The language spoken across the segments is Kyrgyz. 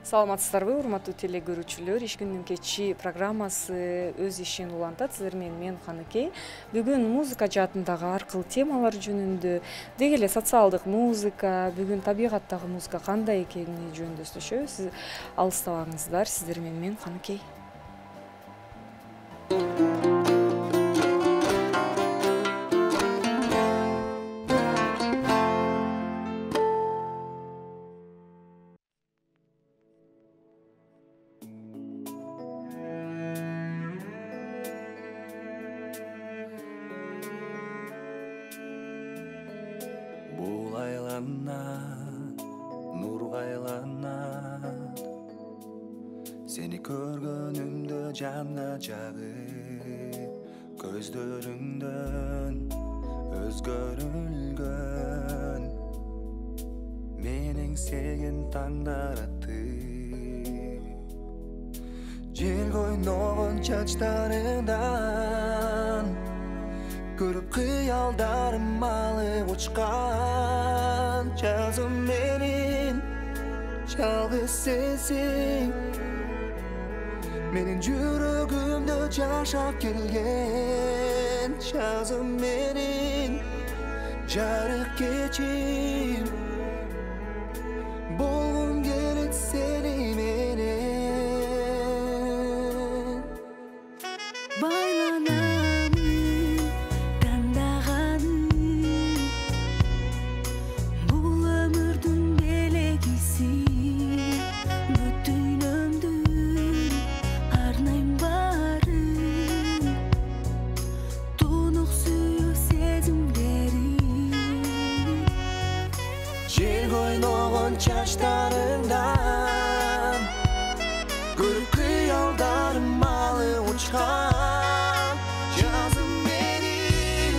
Саламатсыздарбы, урматтуу теле көрүүчүлөр. Иш күндүн кечи программасы өз ишин улантат. Сиздер менен мен Каныкей. Бүгүн музыка жаатындагы аркыл темалар жөнүндө, деги эле социалдык музыка, бүгүн табигаттагы музыка кандай экени жөнүндө сүйлөшөбүз. Сиз алыстабаңыздар. Сиздер менен мен Каныкей. Seni körgönümde canla jagıp, gözlörüңдөн özgörülgön. Mening sevgin tаңдаратты, жел койногон чачтарыңдан, көрүп кыялдарым алып учкан. Жазым менин жалгыз сенсиң, menin жүрөгүмдө жашап келген. Жазым менин жарык кечим, болгум келет сени менен. Байланамын тандаганым, бул өмүрдүн белегиси. Бүтүн өмдүн арнайм барын, тунук сүйүү сезимдери. Жел койногон чачтарыңдан, көрүп кыялдарым алып учкан. Жазым менин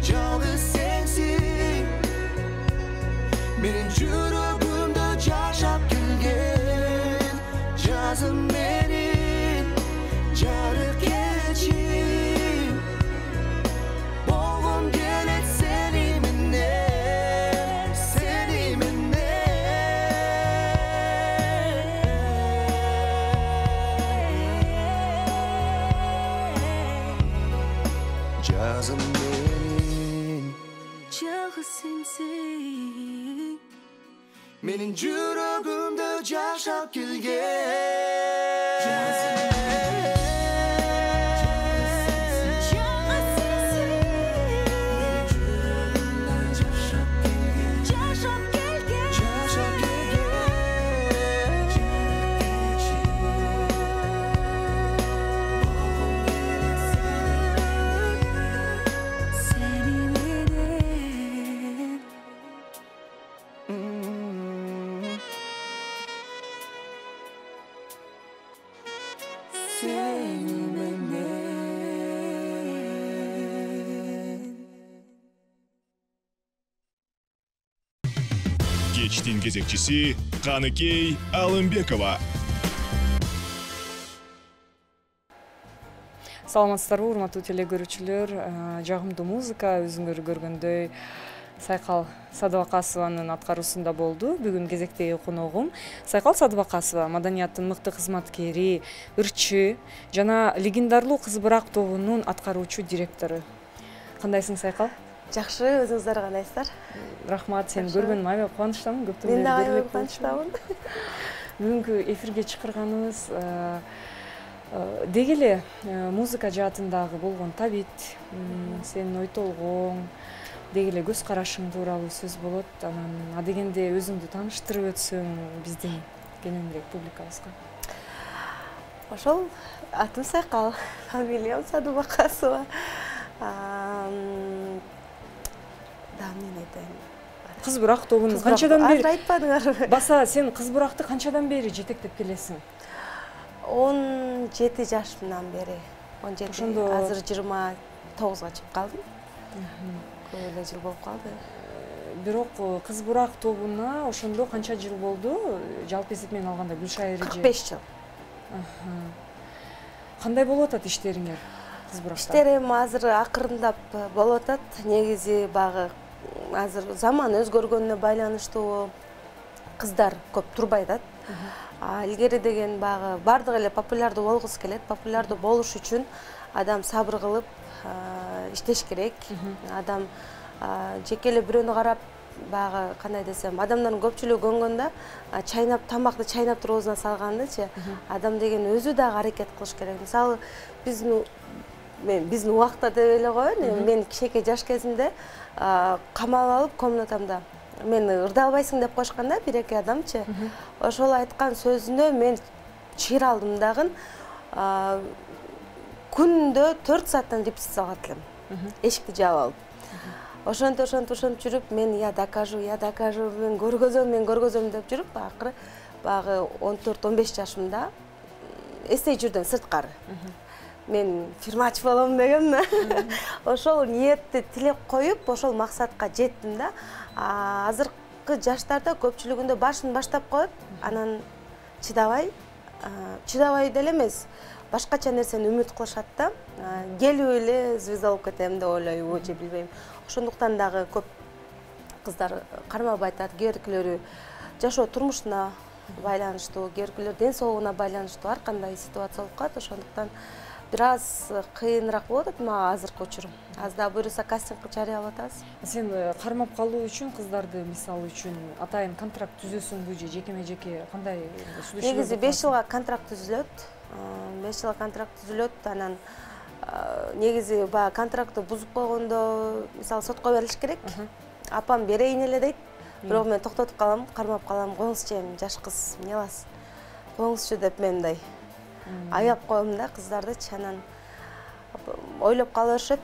жалгыз сенсиң, менин жүрөгүмдө жашап келген. Жазым менин жарык кечим, болгум келет сени менен, сени менен. Жазым менин Жалгыз сенсиң, menin жүрөгүмдө жашап келген. Кечтин кезекчиси Каныкей Алымбекова. Саламатсыздарбы, урматтуу теле көрүүчүлөр. Жагымдуу музыка өзүңөр көргөндөй Сайкал Садыбакасованын аткаруусунда болду. Бүгүн кезектеги коногум Сайкал Садыбакасова, маданияттын мыкты кызматкери, ырчы жана легендарлуу Кыз Бырак тобунун аткаруучу директору. Кандайсың, Сайкал? Жакшы, өзүңүздөр кандайсыздар? Рахмат, сени көргөнүм аябай кубанычтамын. Көптөн Мен да бери аябай көрбөй кубанычтамын. Бүгүнкү эфирге чакырганыбыз деги эле музыка жаатындагы болгон табит, сенин ой толгооң, деги эле көз карашың тууралуу сөз болот. Анан адегенде өзүңдү тааныштырып өтсөң биздин кененирээк публикабызга. Ошол атым Сайкал, фамилиям Садыбакасова. Мен айтайын. Кыз Бырак тобун канчадан бери? Азыр айтпадыңар. Баса, сен Кыз Быракты канчадан бери жетектеп келесиң? 17 жашымдан бери. 17. Ошондо Азыр 29-га чыгып калдым. Көп эле жыл болуп калды. Бирок Кыз Бырак тобуна ошондо канча жыл болду? Жалпы эсеп менен алганда Гүлшайыр эже. 45 жыл. Кандай болуп атат иштериңер Кыз Быракта? Иштерим азыр акырындап болуп атат. Негизи багы азыр заман өзгөргөнүнө байланыштуу кыздар көп турбай атат. Илгери деген багы бардык эле популярдуу болгусу келет. Популярдуу болуш үчүн адам сабыр кылып иштеш керек. Адам жеке эле бирөөнү карап багы кандай десем, адамдардын көпчүлүгү көнгөндө чайнап тамакты чайнап турбузуна салгандычы, адам деген өзү дагы аракет кылыш керек. Мисалы биздин убакта деп эле коеюн, мен кичинекей жаш кезимде камалып алып комнатамда мени ырдалбайсың деп коюшкан да бир-эки адамчы. Ошол айткан сөзүнө мен чыйралдым дагы. Күндө 4 сааттан репетиция кылат элем. Эшикти жаап алып. Ошентип жүрүп, мен я докажу, мен көргөзөм деп жүрүп, акыры багы 14-15 жашымда эстей жүрдүм сырткары. Мен фирмач болом деген. Ошол ниетти тилеп коюп, ошол максатка жеттим да. Азыркы жаштарда көпчүлүгүндө башын баштап коет, анан чыдабай деле эмес, башкача нерсени үмүт кылышат да. Келип эле звезда болуп кетем деп ойлойбу же билбейм. Ошондуктан дагы көп кыздар кармап айтат, кээ жашоо турмушуна байланыштуу, кээ ден соолугуна байланыштуу, ар кандай ситуация болуп калат. Ошондуктан бир аз кыйыныраак болот эт мага азыркы учурум. Аз да буюрса кастинг жарыялап атабыз. Сен кармап калуу үчүн кыздарды мисалы үчүн атайын контракт түзөсүңбү же жекеме-жеке кандай сүйлөшүүлөр? Негизи 5 жылга контракт түзүлөт. 5 жылга контракт түзүлөт, анан негизи баягы контрактты бузуп койгондо мисалы сотко берилиш керек. Апам берейин эле дейт. Бирок мен токтотуп калам, кармап калам. Коюңузчу, эми жаш кыз, эмне кыласыз? Коюңузчу деп мен мындай аяп коем да кыздардычы. Анан ойлоп кала беришет.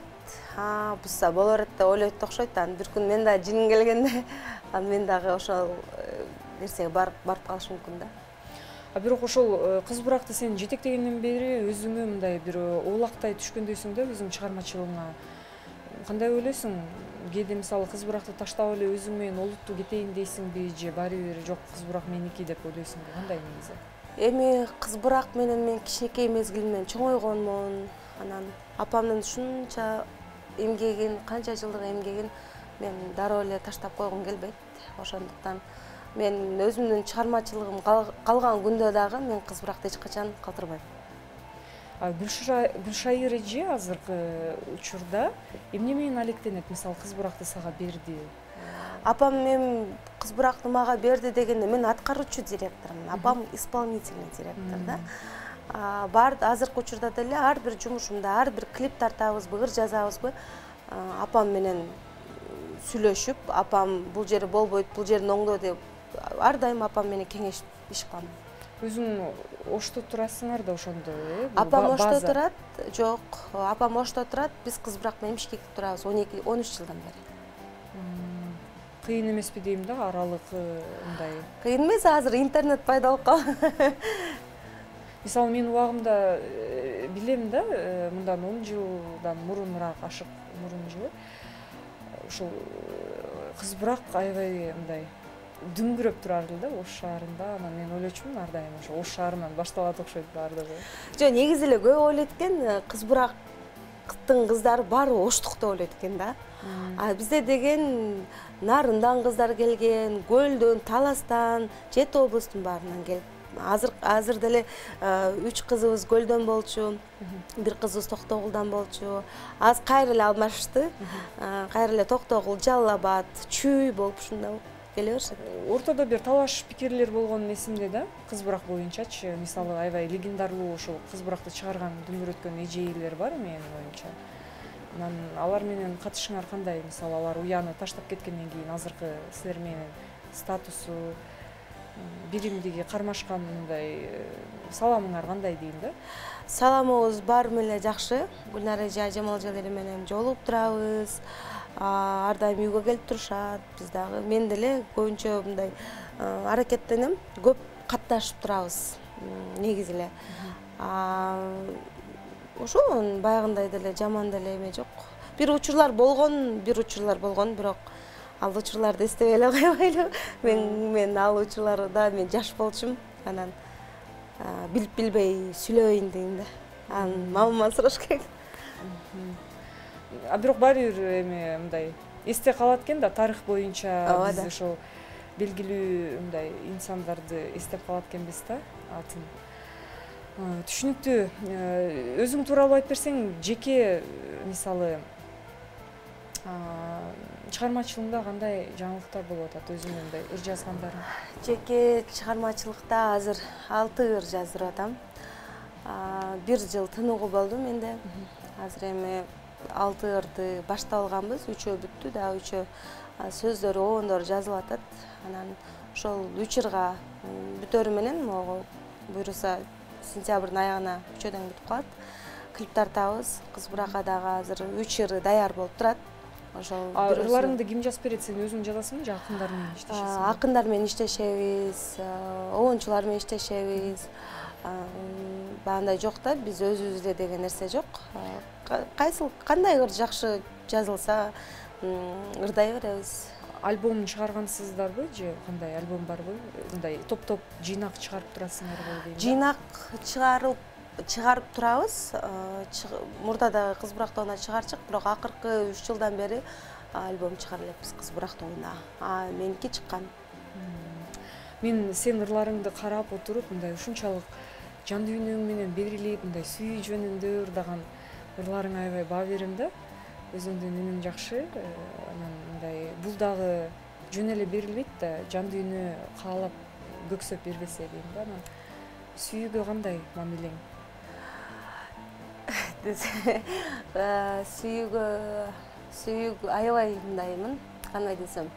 Бузса боло берет деп ойлойт окшойт. Анан бир күн мен да жиним келгенде, анан мен дагы ошол нерсеге барып калыш мүмкүн да. Бирок ошол кыз буракты сен жетектегенден бери өзүңө мындай бир оолактай түшкөндөйсүң да өзүң чыгармачылыгыңа. Кандай ойлойсуң? Кээде мисалы кыз буракты таштап эле өзүң менен олуттуу кетейин дейсиңби же баары бир жок кыз бурак меники деп ойлойсуңбу? Кандай негизи? Эми кыз бурак менен мен кичинекей мезгилимден чоңойгонмун. Анан апамдын ушунча эмгегин, канча жылдык эмгегин мен дароо эле таштап койгум келбейт. Ошондуктан мен өзүмдүн чыгармачылыгым калган күндө дагы мен кыз буракты эч качан калтырбайм. Гүлшайыр эже азыркы учурда эмне менен алектенет? Мисалы кыз буракты сага берди. Апам мен кыз буракты мага берди дегенде мен аткаруучу директормун. Апам исполнительный директор да. Азыркы учурда деле ар бир жумушумда, ар бир клип тартабызбы, ыр жазабызбы, апам менен сүйлөшүп, апам бул жери болбойт, бул жерин оңдо деп ар дайым апам менен кеңешип иш кылам. Өзүң Ошто турасыңар да ошондо, Апам Ошто турат, жок. Апам Ошто турат, биз кыз бурак менен Бишкекте турабыз 12-13 жылдан бери. Кыйын эмеспи дейм да, аралык мындай. Кыйын эмес, азыр интернет пайда болуп калды. Мисалы мен убагымда билем да, мындан 10 жылдан мурунураак, ашык мурун жылы ошол кыз бурак аябай мындай дүңгүрөп турарды да Ош шаарында. Анан мен ойлочумун ар дайым ошо Ош шаарынан башталат окшойт баардыгы. Жок, негизи эле көп ойлойт экен, кыз бурактын кыздары баары Оштук деп ойлойт экен да. Бизде деген Нарындан кыздар келген, Көлдөн, Таластан, 7 облустун баарынан келип. Азыр деле 3 кызыбыз Көлдөн болчу, 1 кызыбыз Токтогулдан болчу. Аз кайра эле алмашты. Кайра эле Токтогул, Жалал Абад, Чүй болуп ушунда келе беришет. Ортодо бир талаш пикирлер болгон эсимде да, кыз бурак боюнчачы. Мисалы аябай легендарлуу ошол кыз буракты чыгарган, дүңгүрөткөн эжелер бар менин оюмча. Анан алар менен катышыңар кандай? Мисалы алар уяны таштап кеткенден кийин азыркы силер менен статусу, биримдиги кармашкан мындай саламыңар кандай дейм да? Саламыбыз баары эле жакшы. Гүлнара эже, Жамал эжелери менен жолугуп турабыз. Ар дайым үйгө келип турушат. Биз дагы мен деле көбүнчө мындай аракеттенем, көп катташып турабыз. Негизи эле. Ошо баягындай деле жаман деле эме жок. Бир учурлар болгон, бирок ал учурларды эстебей эле койбойлу. Мен ал учурларда мен жаш болчумун. Анан билип билбей сүйлөбөйүн дейм да. Анан мамаман сураш керек. Бирок баары бир эме мындай эсте калат экен да, тарых боюнча биз ошол белгилүү мындай инсандарды эстеп калат экенбиз да атын. Түшүнүктүү. Өзүң тууралуу айтып берсең, жеке мисалы чыгармачылыгыңда кандай жаңылыктар болуп атат өзүңдүн мындай ыр жазгандарың? Жеке чыгармачылыкта азыр 6 ыр жаздырып атам. 1 жыл тыныгуу болду менде. Азыр эми 6 ырды баштап алганбыз, 3-өө бүттү, дагы 3-өө сөздөрү, оондору жазылып атат. Анан ошол 3 ырга бүтөрү менен могу буйруса сентябрдын аягына 3-өдөн бүтүп калат. Клип тартабыз. Кыз Бурака дагы азыр 3 ыры даяр болуп турат. Ошол ырларыңды ким жазып берет? Сен өзүң жазасыңбы же акындар менен иштешесиңби? Акындар менен иштешебиз, оончулар менен иштешебиз. Баандай жок да, биз өзүбүз эле деген нерсе жок. Кандай ыр жакшы жазылса, ырдай беребиз. Альбом чыгаргансыздарбы же кандай альбом барбы? Мындай топ-топ жыйнак чыгарып турасыңарбы дейм. Жыйнак чыгарып турабыз. Мурда да Кыз Бурак тобуна чыгарчык, бирок акыркы 3 жылдан бери альбом чыгара элекпиз Кыз Бурак тобуна. Меники чыккан. Мен сен ырларыңды карап отуруп, мындай ушунчалык жан дүйнөң менен берилип, мындай сүйүү жөнүндө ырдаган ырларың аябай баа берем да. Өзүңдүн үнүң жакшы, анан мындай бул дагы жөн эле берилбейт да, жан дүйнө каалап көксөп бербесе дейм да. Анан сүйүүгө кандай мамилең? Сүйүүгө аябай мындаймын, кандай десем,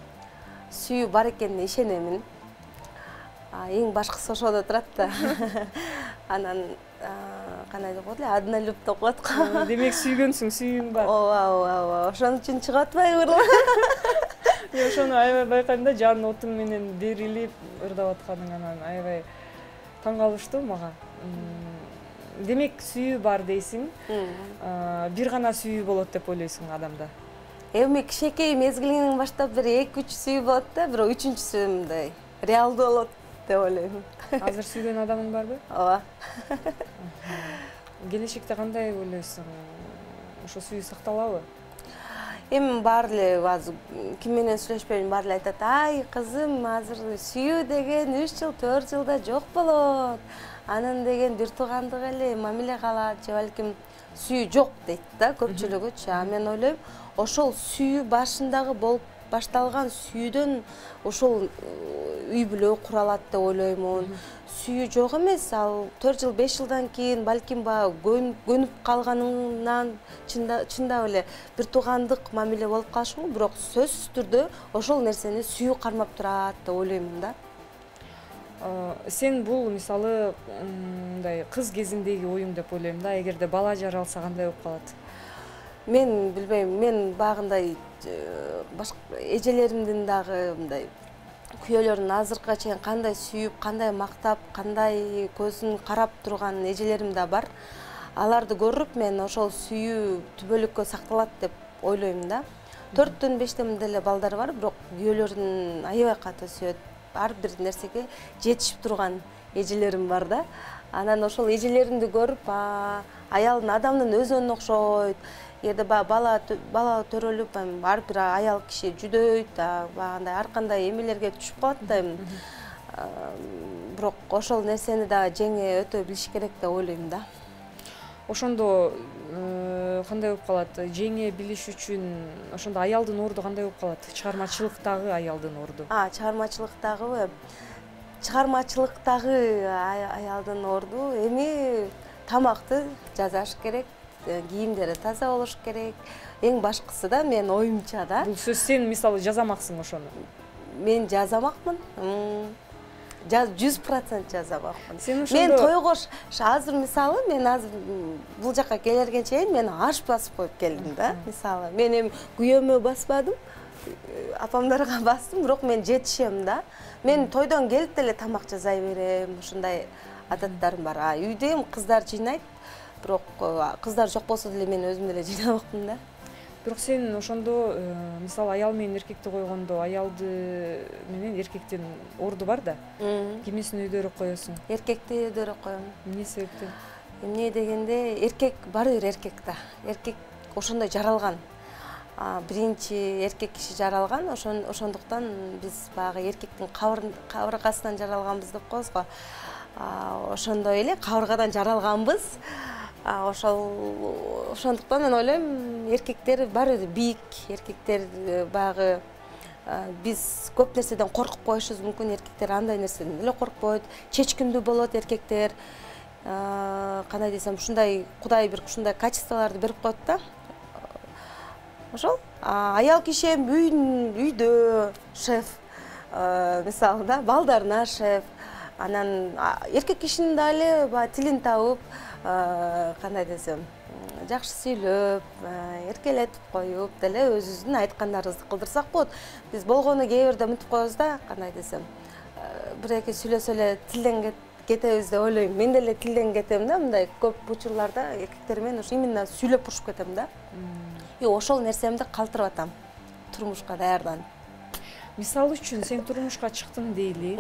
сүйүү бар экенине ишенемин. Эң башкысы ошодо турат да. Анан кандай деп коет эле, однолюб деп коет го. Демек сүйгөнсүң, сүйүүң бар. Ооба, ошон үчүн чыгып атпайбы ырла? Ошону аябай байкайм да, жан отуң менен берилип ырдап атканың, анан аябай таң калыштуу мага. Демек сүйүү бар дейсиң. Бир гана сүйүү болот деп ойлойсуң адамда? Эми кичинекей мезгилинен баштап бир 2-3 сүйүү болот да, бирок үчүнчүсү мындай реалдуу болот деп ойлойм. Азыр сүйгөн адамың барбы? Ооба. Келечекте кандай ойлойсуң? Ошо сүйүү сакталабы? Эми баары эле азыр ким менен сүйлөшпөйм, баары эле айтат: "Ай, кызым, азыр сүйүү деген 3 жыл, 4 жылда жок болот. Анын деген бир туугандык эле мамиле калат, же балким сүйүү жок" дейт да көпчүлүгүчү. Мен ойлойм, ошол сүйүү башындагы болуп башталган сүйүүдөн ошол үй бүлө куралат деп ойлоймун. Сүйүү жок эмес, ал 4 жыл, 5 жылдан кийин балким көнүп калганынан чындап эле бир туугандык мамиле болуп калышы мүмкүн, бирок сөзсүз түрдө ошол нерсени сүйүү кармап турат деп ойлоймун да. Сен бул мисалы мындай кыз кезиндеги оюң деп ойлойм да, эгерде бала жаралса кандай болуп калат? Мен билбейм, мен багындай башка эжелеримдин дагы мындай күйөөлөрүн азыркыга чейин кандай сүйүп, кандай мактап, кандай көзүн карап турган эжелерим да бар. Аларды көрүп мен ошол сүйүү түбөлүккө сакталат деп ойлойм да. 4-төн 5тен деле балдары бар, бирок күйөөлөрүн аябай катуу сүйөт. Ар бир нерсеге жетишип турган эжелерим бар да. Анан ошол эжелеримди көрүп, аялдын адамдын өзүнө окшойт. Эгерде бала төрөлүп, ар бир аял киши жүдөйт, багындай ар кандай эмелерге түшүп калат да. Бирок ошол нерсени да жеңе өтө билиш керек деп ойлойм да. Ошондо кандай болуп калат? Жеңе билиш үчүн ошондо аялдын орду кандай болуп калат? Чыгармачылыктагы аялдын орду. Чыгармачылыктагы аялдын орду эми тамакты жасаш керек, кийимдери таза болуш керек. Эң башкысы да мен оюмча да. Бул сөз сен мисалы жазамаксың ошону. Мен жазамакмын. 100% жазамакмын. Мен тойго азыр мисалы мен азыр бул жака келерге чейин мен аш басып коюп келдим да. Мисалы мен эми күйөөмө баспадым, апамдарга бастым, бирок мен жетишем да. Мен тойдон келип деле тамак жасай берем, ушундай адаттарым бар. Үйдө эми кыздар жыйнайт, бирок кыздар жок болсо деле мен өзүм деле жыйнабакмын да. Бирок сен ошондо мисалы аял менен эркекти койгондо, аялды менен эркектин орду бар да. Кимисин өйдөрөөк коесуң? Эркекти өйдөрөөк коем. Эмне себептен? Эмне дегенде эркек баары бир эркек да. Эркек ошондой жаралган. биринчи эркек киши жаралган, ошондуктан биз баягы эркектин кабыргасынан жаралганбыз деп коебуз го. Ошондой эле кабыргадан жаралганбыз. Ошондуктан мен ойлойм, эркектер баары бир бийик, эркектер баягы биз көп нерседен коркуп коюшубуз мүмкүн, эркектер андай нерседен эле коркпойт, чечкиндүү болот эркектер. Кандай десем, ушундай Кудай бир ушундай качестволорду берип коет да. Ошол аял киши эми үйдө шеф, мисалы да, балдарына шеф. Анан эркек кишинин дагы баягы тилин табып, кандай десем, жакшы сүйлөп, эркелетип коюп деле өзүбүздүн айткандарыбызды кылдырсак болот. Биз болгону кээ бирде мынтип коебуз да, кандай десем, бир эки сүйлөсө эле тилден кетебиз деп ойлойм. Мен деле тилден кетем да, мындай көп учурларда эркектер менен ушу именно сүйлөп урушуп кетем да. И ошол нерсемди калтырып атам турмушка даярданып. Мисалы үчүн сен турмушка чыктың дейли.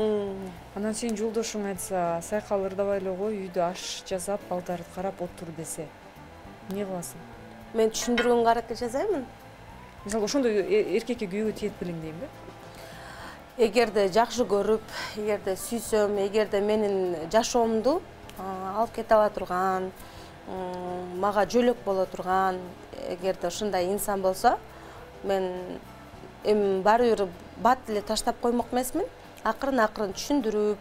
Анан сен жолдошуң айтса, Сайкал ырдабай эле кой, үйдө аш жасап, балдарды карап отур десе, эмне кыласың? Мен түшүндүргөнгө аракет жасаймын. Мисалы ошондой эркекке күйөөгө тиет белең дейм да. Эгерде жакшы көрүп, эгерде сүйсөм, эгерде менин жашоомду алып кете ала турган, мага жөлөк боло турган, эгерде ушундай инсан болсо, мен эми баары бир бат эле таштап коймок эмесмин. Акырын түшүндүрүп,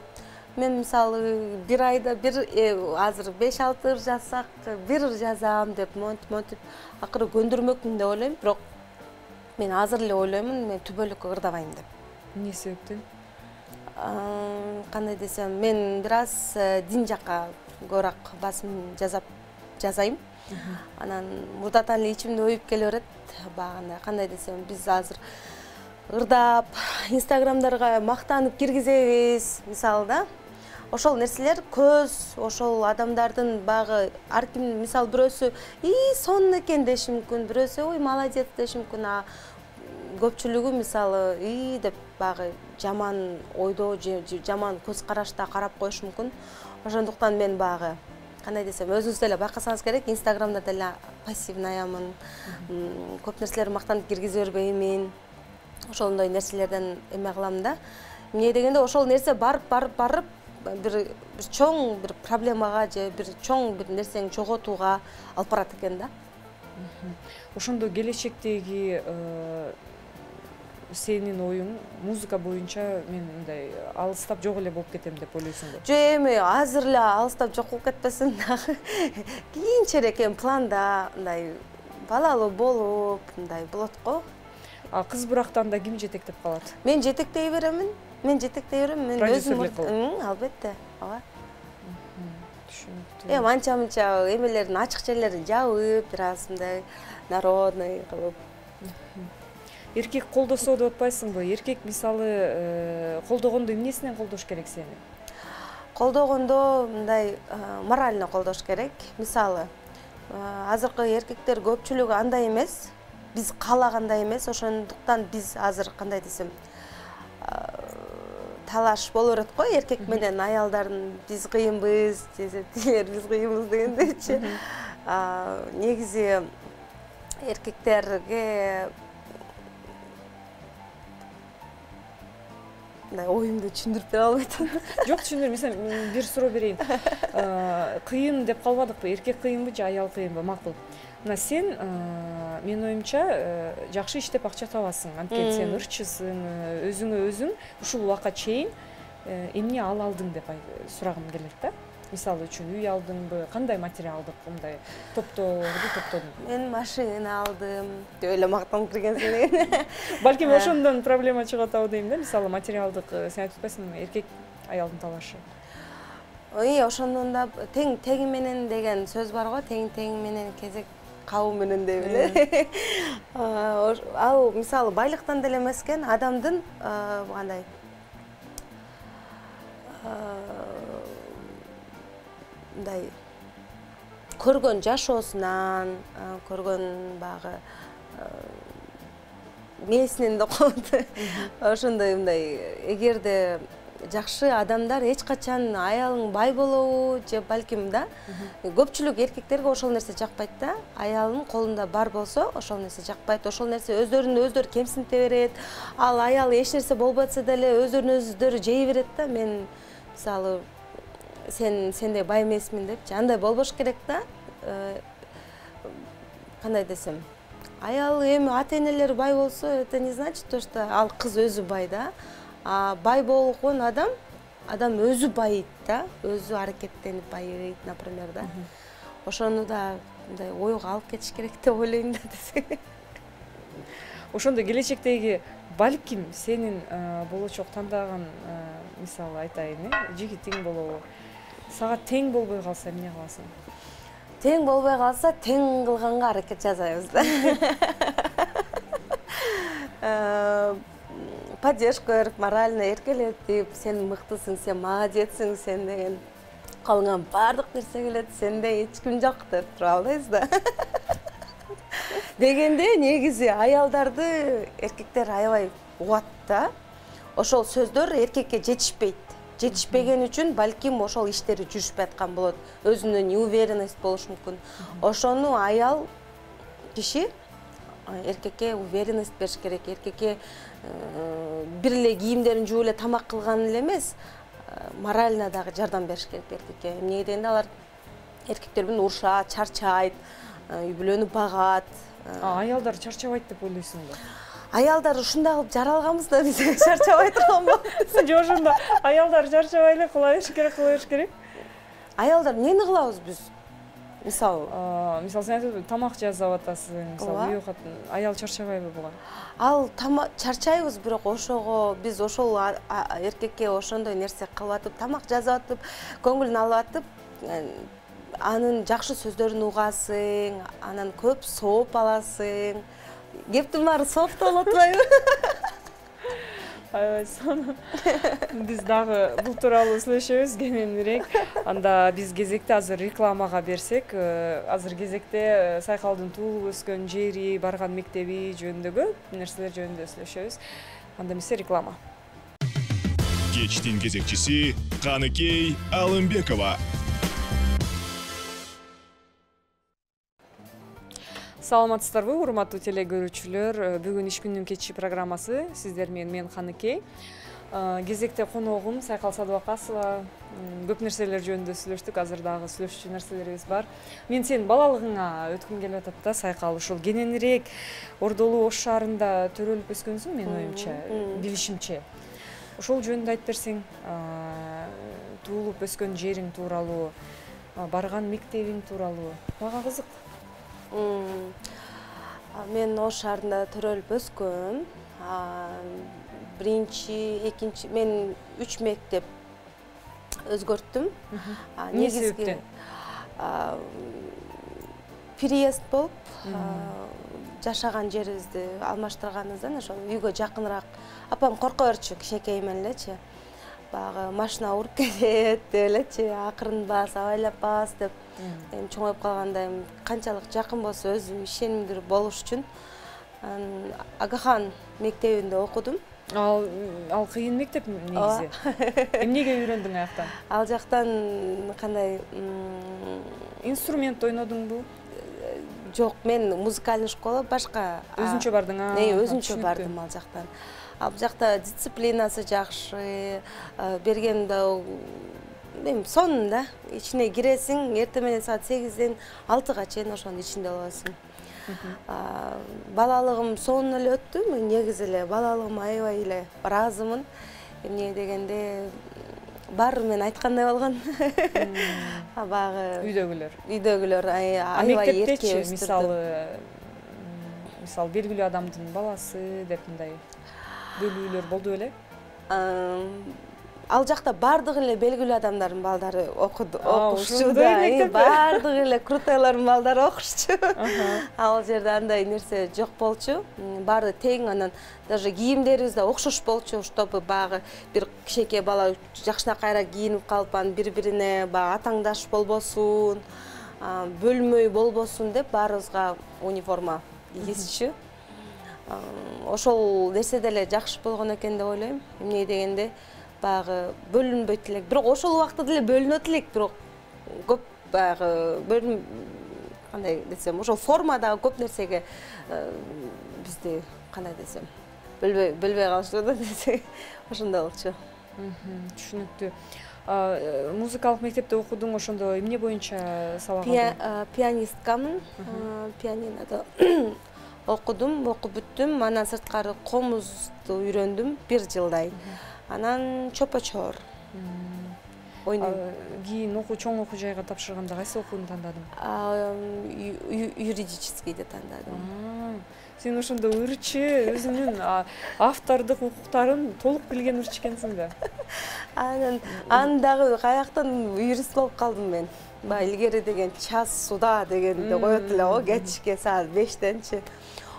мен мисалы бир айда азыр 5-6 ыр жазсак, 1 ыр жазам деп монтип акыры көндүрмөкмүн деп ойлойм. Бирок мен азыр эле ойлоймун, мен түбөлүккө ырдабайм деп. Эмне себептен? Кандай десем, мен бир аз дин жакка көбүрөөк басым жазайм. Анан мурдатан эле ичимде оюп келе берет. Багында кандай десем, биз азыр ырдап, инстаграмдарга мактанып киргизебиз, мисалы да. Ошол нерселер көз, ошол адамдардын багы ар ким, мисалы бирөөсү сонун экен деши мүмкүн, бирөөсү ой молодец деши мүмкүн, көпчүлүгү мисалы деп багы жаман ойдо, жаман көз карашта карап коюшу мүмкүн. Ошондуктан мен багы кандай десем, өзүңүз деле байкасаңыз керек, инстаграмда деле пассивнаямын, көп нерселерди мактанып киргизе бербеймин. Ошондой нерселерден эме кылам да. Эмне дегенде, ошол нерсе барып бир чоң бир проблемага же бир чоң бир нерсени жоготууга алып барат экен да. Ошондо келечектеги сенин оюң музыка боюнча мен мындай алыстап жок эле болуп кетем деп ойлойсуңбу? Жок, эми азыр эле алыстап жок болуп кетпесин дагы. Кийинчерээк эми планда мындай балалуу болуп, мындай болот го. Кыз бурактан да ким жетектеп калат? Мен жетектей беремин. Мен өзүм, албетте. Ооба. Түшүнүктүү. Анча-мынча эмелердин ачык жерлерин жабып, бир аз мындай народный кылып. Эркек колдосо деп атпайсыңбы? Эркек мисалы колдогондо эмнесинен колдош керек сени? Колдогондо мындай морально колдош керек. Мисалы, азыркы эркектер көпчүлүгү андай эмес, биз каалагандай эмес. Ошондуктан биз азыр кандай десем, талаш боло берет го, эркек менен аялдардын биз кыйынбыз, тилер биз кыйынбыз дегендечи. Негизи эркектерге оюмду түшүндүрүп бере албайт атам. Жок, түшүндүр. Мен бир суроо берейин. Кыйын деп калбадыкпы? Эркек кыйынбы же аял кыйынбы? Макул. Мына сен, менин оюмча, жакшы иштеп акча табасың. Анткени сен ырчысың, өзүңө өзүң ушул убакка чейин эмне алдың деп сурагым келет да. Мисалы үчүн үй алдыңбы, кандай материалдык мындай топтодуң? Мен машина алдым деп эле мактанып киргенсиң. Балким ошондон проблема чыгып атабы дейм да. Мисалы материалдык, сен айтып атпайсыңбы, эркек аялдын талашы? Ошондон да тең менен деген сөз бар го, тең менен кезек кабы менен деп эле. Ал мисалы байлыктан деле эмес экен, адамдын кандай мындай көргөн жашоосунан, көргөн багы мээсинен да коет. Ошондой мындай эгерде жакшы адамдар эч качан аялың бай болобу же балким да көпчүлүк эркектерге ошол нерсе жакпайт да. Аялынын колунда бар болсо ошол нерсе жакпайт. Ошол нерсе өздөрүн кемсинте берет. Ал аял эч нерсе болботса деле өздөрү жей берет да. Мен мисалы сендей бай эмесмин депчи. Андай болбош керек да. Кандай десем, аял эми ата-энелери бай болсо, это не значит то, что ал кыз өзү бай да. А бай болгон адам өзү байыйт да, өзү аракеттенип байыйт, например, да. Ошону да мындай ойго алып кетиш керек деп ойлойм да десең. Ошондо келечектеги балким сенин болочок тандаган мисалы айтайын, жигитиң болобу. Сага тең болбой калса эмне кыласың? Тең болбой калса, тең кылганга аракет жасайбыз да. Поддержка берип, морально эркелетип, сен мыктысың, сен молодецсиң, сен деген колуңан баардык нерсе келет, сендей эч ким жок деп туруп албайбыз да. Дегенде негизи аялдарды эркектер аябай угат да. Ошол сөздөр эркекке жетишпейт. Жетишпеген үчүн балким ошол иштери жүрүшпөй аткан болот. Өзүнүн неуверенность болуш мүмкүн. Ошону аял киши эркекке уверенность бериш керек. Эркекке бир эле кийимдерин жууп эле тамак кылган эле эмес, морально дагы жардам бериш керек эркекке. Эмнеге дегенде алар эркектер менен урушат, чарчайт, үй бүлөнү багат. Аялдар чарчабайт деп ойлойсуңбу? Аялдар ушундай кылып жаралганбыз да, биз чарчабай турганбы? Же ошондо аялдар чарчабай эле кыла бериш керек. Аялдар эмнени кылабыз биз? Мисалы сен айтып тамак жасап атасың, мисалы аял чарчабайбы буга? Ал чарчайбыз, бирок ошого биз ошол эркекке ошондой нерсе кылып атып, тамак жасап атып, көңүлүн алып атып, анын жакшы сөздөрүн угасың, анан көп сооп аласың. Кептин баары сооптоп атпайбы? Аябай сонун. Биз дагы бул тууралуу сүйлөшөбүз кененирээк. Анда биз кезекте азыр рекламага берсек, азыр кезекте Сайкалдын туулуп өскөн жери, барган мектеби жөнүндөгү нерселер жөнүндө сүйлөшөбүз. Анда эмесе реклама. Кечтин кезекчиси Каныкей Алымбекова. Саламатсыздарбы, урматтуу теле көрүүчүлөр. Бүгүн иш күнүнүн кечи программасы сиздер менен мен Каныкей. Кезекте коногум Сайкал Садыбакасова. Көп нерселер жөнүндө сүйлөштүк, азыр дагы сүйлөшчү нерселерибиз бар. Мен сенин балалыгыңа өткүм келип атат да, Сайкал. Ушул кененирээк Ордолуу Ош шаарында төрөлүп өскөнсүң, менин оюмча, билишимче. Ошол жөнүндө айтып берсең, туулуп өскөн жериң тууралуу, барган мектебиң тууралуу. Мага кызык. Мен Ош шаарында төрөлүп өскөм. Биринчи, экинчи, мен 3 мектеп өзгөрттүм. Эмне себептен? Переезд болуп, жашаган жерибизди алмаштырганыбыздан ошол үйгө жакыныраак. Апам корко берчү, кичинекеймен элечи. Багы машина уруп келет деп элечи, акырын бас, абайлап бас деп. Эми чоңоюп калганда эми канчалык жакын болсо өзүм ишенимдүү болуш үчүн Агахан мектебинде окудум. Ал кыйын мектеп негизи. Эмнеге үйрөндүң аяктан? Ал жактан кандай инструмент ойнодуңбу? Жок, мен музыкальный школа башка. Өзүнчө бардың? Өзүнчө бардым ал жактан. Ал жакта дисциплинасы жакшы, бергенде эми сонунда ичине киресиң, эртең менен саат 8ден 6га чейин ошонун ичинде болосуң. Балалыгым сонун эле өттү. Мен негизи эле балалыгыма аябай эле ыраазымын. Эмне дегенде баары мен айткандай болгон. Багы үйдөгүлөр аябай эрке өстүрдү. Мисалы белгилүү адамдын баласы деп мындай бөлүүлөр болду беле? Ал жакта баардык эле белгилүү адамдардын балдары окушчу да, баардык эле крутойлордун балдары окушчу. Ал жерде андай нерсе жок болчу. Баары тең, анан даже кийимдерибиз да окшош болчу, чтобы багы бир кичинекей бала жакшынакайра кийинип калып, бири-бирине багы атаңдаш болбосун, бөлмөй болбосун деп баарыбызга униформа кийгизчү. Ошол нерсе деле жакшы болгон экен деп ойлойм. Эмне дегенде баягы бөлүнбөйт элек. Бирок ошол убакта деле бөлүнөт элек, бирок көп баягы кандай десем, ошол формадагы көп нерсеге бизди кандай десем, билбей калышты да десек, ошондой болчу. Түшүнүктүү. Музыкалык мектепте окудуң, ошондо эмне боюнча сабак алдың? Пианисткамын, пианинодо окудум, окуп бүттүм. Анан сырткары комузду үйрөндүм 1 жылдай. Анан чопочор ойнойм. Кийин чоң окуу жайга тапшырганда кайсы окууну тандадың? Юридическийди тандадым. Сен ошондо ырчы, өзүнүн автордук укуктарын толук билген ырчы экенсиң да. Анан дагы каяктан юрист болуп калдым мен. Баягы илгери деген час суда дегенди коет эле го, кечке саат 5-тенчи.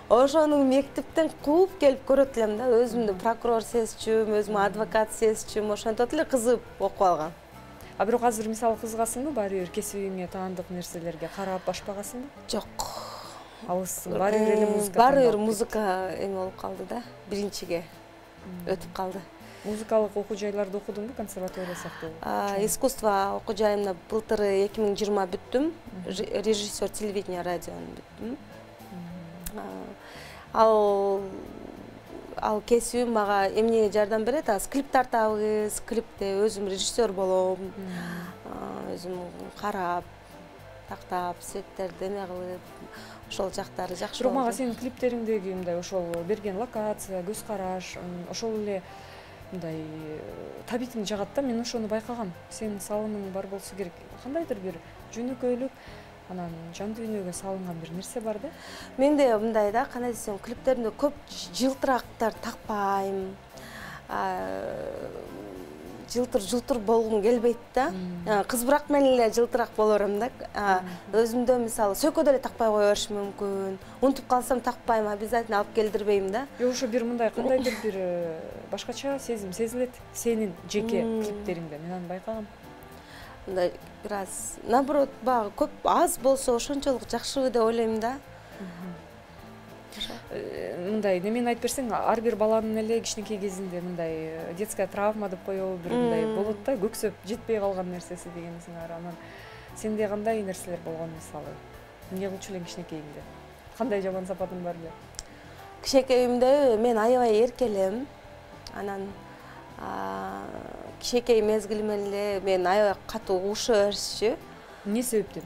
Ошону мектептен кууп келип көрөт элем да, өзүмдү прокурор сезчүм, өзүмө адвокат сезчүм, ошентип эле кызып окуп алгам. Бирок азыр мисалы кызыгасыңбы, баары бир кесибиңе таандык нерселерге карап башпагасыңбы? Жок. Алыстың, баары бир эле музыка. Баары бир музыка эң болуп калды да, биринчиге өтүп калды. Музыкалык окуу жайларда окудуңбу, консерватория сыяктуу? Искусство окуу жайымда былтыр 2020 бүттүм. Режиссер телевидения, радиону бүттүм. Ал кесибим мага эмнеге жардам берет? Клип тартабыз, клипте өзүм режиссер болом. Өзүм карап, тактап, сеттерди эме кылып, ошол жактары жакшы болду. Бирок мага сенин клиптериңдеги мындай ошол берген локация, көз караш, ошол эле мындай табитиң жагат да, мен ошону байкагам. Сенин салымың бар болсо керек. Кандайдыр бир жөнөкөйлүк, анан жан дүйнөгө салынган бир нерсе бар да. Менде мындай да, кандай десем, клиптеримде көп жылтырактар такпайм. Жылтыр болгум келбейт да. Кыз бирок мен эле жылтырак боло берем да. Өзүмдө мисалы сөкөдө эле такпай кое беришим мүмкүн. Унутуп калсам такпайм, обязательно алып келдирбейм да. Ошо бир мындай кандайдыр бир башкача сезим сезилет сенин жеке клиптериңде. Мен аны байкагам. Мындай бир аз, наоборот, баягы көп аз болсо ошончолук жакшы деп ойлойм да. Мындай немени айтып берсең, ар бир баланын эле кичинекей кезинде мындай детская травма деп коебу, бир мындай болот да, көксөп жетпей калган нерсеси дегенсиң ары. Анан сенде кандай нерселер болгон мисалы? Эмне кылчу элең кичинекейиңде? Кандай жаман сапатың бар эле? Кичинекейимде мен аябай эркелем. Анан кичинекей мезгили менен эле мен аябай катуу угуша беришчү. Эмне себептен?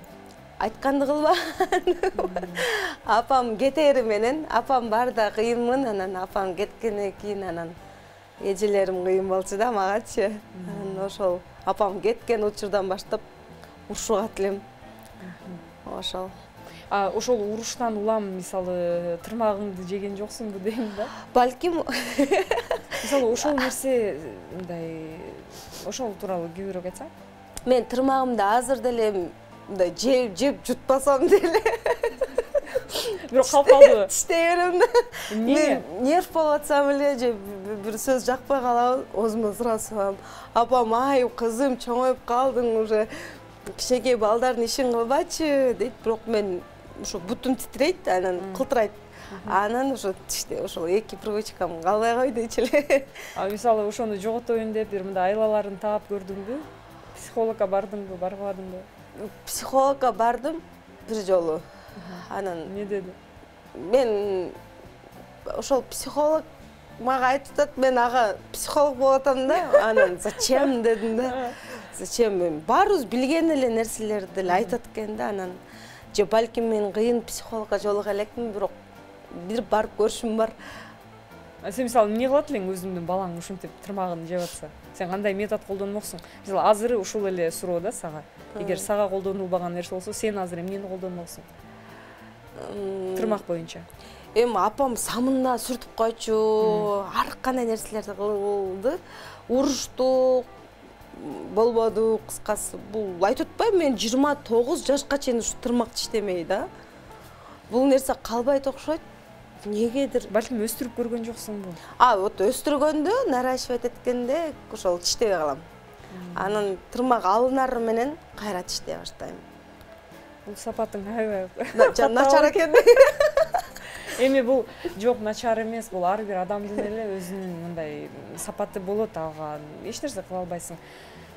Айтканды кылбаган. Апам кетери менен, апам барда кыйынмын, анан апам кеткенден кийин анан эжелерим кыйын болчу да магачы. Анан ошол апам кеткен учурдан баштап урушугат элем. Ошол. Ошол уруштан улам мисалы тырмагыңды жеген жоксуңбу дейм да? Балким. Мисалы ошол нерсе мындай ошол тууралуу көбүрөөк айтсаң? Мен тырмагымды азыр деле мындай жеп жутпасам деле. Бирок калып калдыбы? Тиштей берем да. Эмне? Нерв болуп атсам эле же бир сөз жакпай калабы, өзүмө сурасам, апам, ай кызым, чоңоюп калдың уже. Кичинекей балдардын ишин кылбачы дейт, бирок мен ошо бутум титирейт, анан кылтырайт. Анан ошо тиштей ошол эки привычкам калбай койдучу эле. Мисалы ошону жоготоюн деп бир мындай айлаларын таап көрдүңбү? Психологко бардыңбы, барбадыңбы? Психологко бардым бир жолу. Анан эмне деди? Мен ошол психолог мага айтып атат, мен ага психолог болуп атам да. Анан зачем дедим да. Зачем, мен баарыбыз билген эле нерселерди эле айтат экен да. Анан же балким мен кыйын психологко жолуга элекмин, бирок бир барып көрүшүм бар. Сен мисалы эмне кылат элең өзүңдүн балаң ушинтип тырмагын жеп атса? Сен кандай метод колдонмоксуң? Мисалы азыр ушул эле суроо да сага. Эгер сага колдонулбаган нерсе болсо, сен азыр эмнени колдонмоксуң? Тырмак боюнча. Эми апам самына сүртүп койчу, ар кандай нерселерди кылды. Уруштук, болбоду, кыскасы. Бул айтып атпайбы, мен 29 жашка чейин ушу тырмак тиштемей да. Бул нерсе калбайт окшойт. Негедир. Балким өстүрүп көргөн жоксуңбу? Вот өстүргөндө, наращивать эткенде ошол тиштебей калам. Анан тырмак алынары менен кайра тиштей баштайм. Бул сапатың аябай начар экен. Эми бул жок начар эмес, бул ар бир адамдын эле өзүнүн мындай сапаты болот, ага эч нерсе кыла албайсың.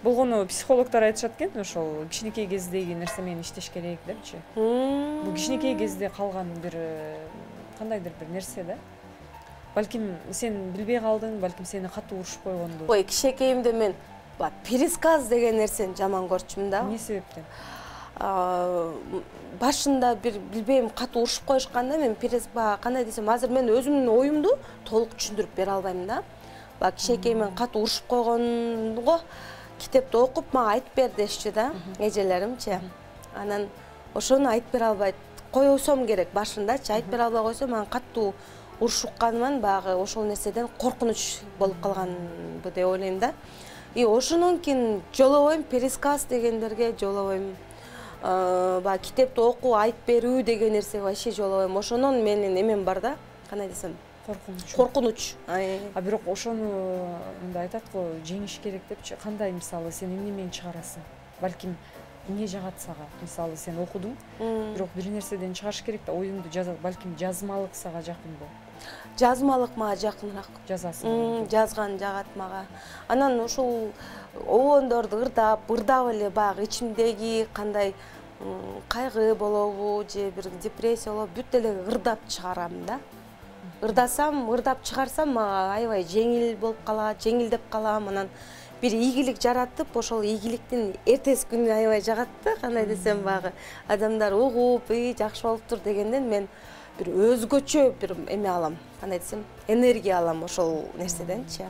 Болгону психологдор айтышат экен, ошол кичинекей кездеги нерсе менен иштеш керек депчи. Бул кичинекей кезде калган бир кандайдыр бир нерсе да. Балким сен билбей калдың, балким сени катуу урушуп койгонду. Ой, кичинекейимде мен пересказ деген нерсени жаман көрчүмүн да. Эмне себептен? Башында бир билбейм катуу урушуп коюшканда мен кандай десем, азыр мен өзүмдүн оюмду толук түшүндүрүп бере албайм да. Кичинекейимен катуу урушуп койгонго китепти окуп мага айтып бер дешчи да, эжелеримчи. Анан ошону айтып бере албайт койсом керек башындачы, айтып бере албай койсом анан катуу урушукканыман баягы ошол нерседен коркунуч болуп калганбы деп ойлойм да. И ошондон кийин жолобойм, пересказ дегендерге жолобойм. Баягы китепти окуу, айтып берүү деген нерсеге вообще жолобойм. Ошондон менин эмем бар да, кандай десем, коркунуч. А бирок ошону мындай айтат го, жеңиш керек депчи. Кандай мисалы сен эмне менен чыгарасың? Балким эмне жагат сага? Мисалы сен окудуң, бирок бир нерседен чыгарыш керек да, оюңду жазат. Балким жазмалык сага жакынбы? Жазмалык мага жакыныраак. Жазасың. Жазган жагат мага. Анан ошол обондорду ырдап эле баягы ичимдеги кандай кайгы болобу же бир депрессия болобу бүт эле ырдап чыгарам да. Ырдап чыгарсам мага аябай жеңил болуп калат, жеңилдеп калам. Анан бир ийгилик жаратып, ошол ийгиликтин эртеси күнү аябай жагат да, кандай десем баягы адамдар угуп, жакшы болуптур дегенден мен бир өзгөчө бир эме алам, кандай десем, энергия алам ошол нерседенчи.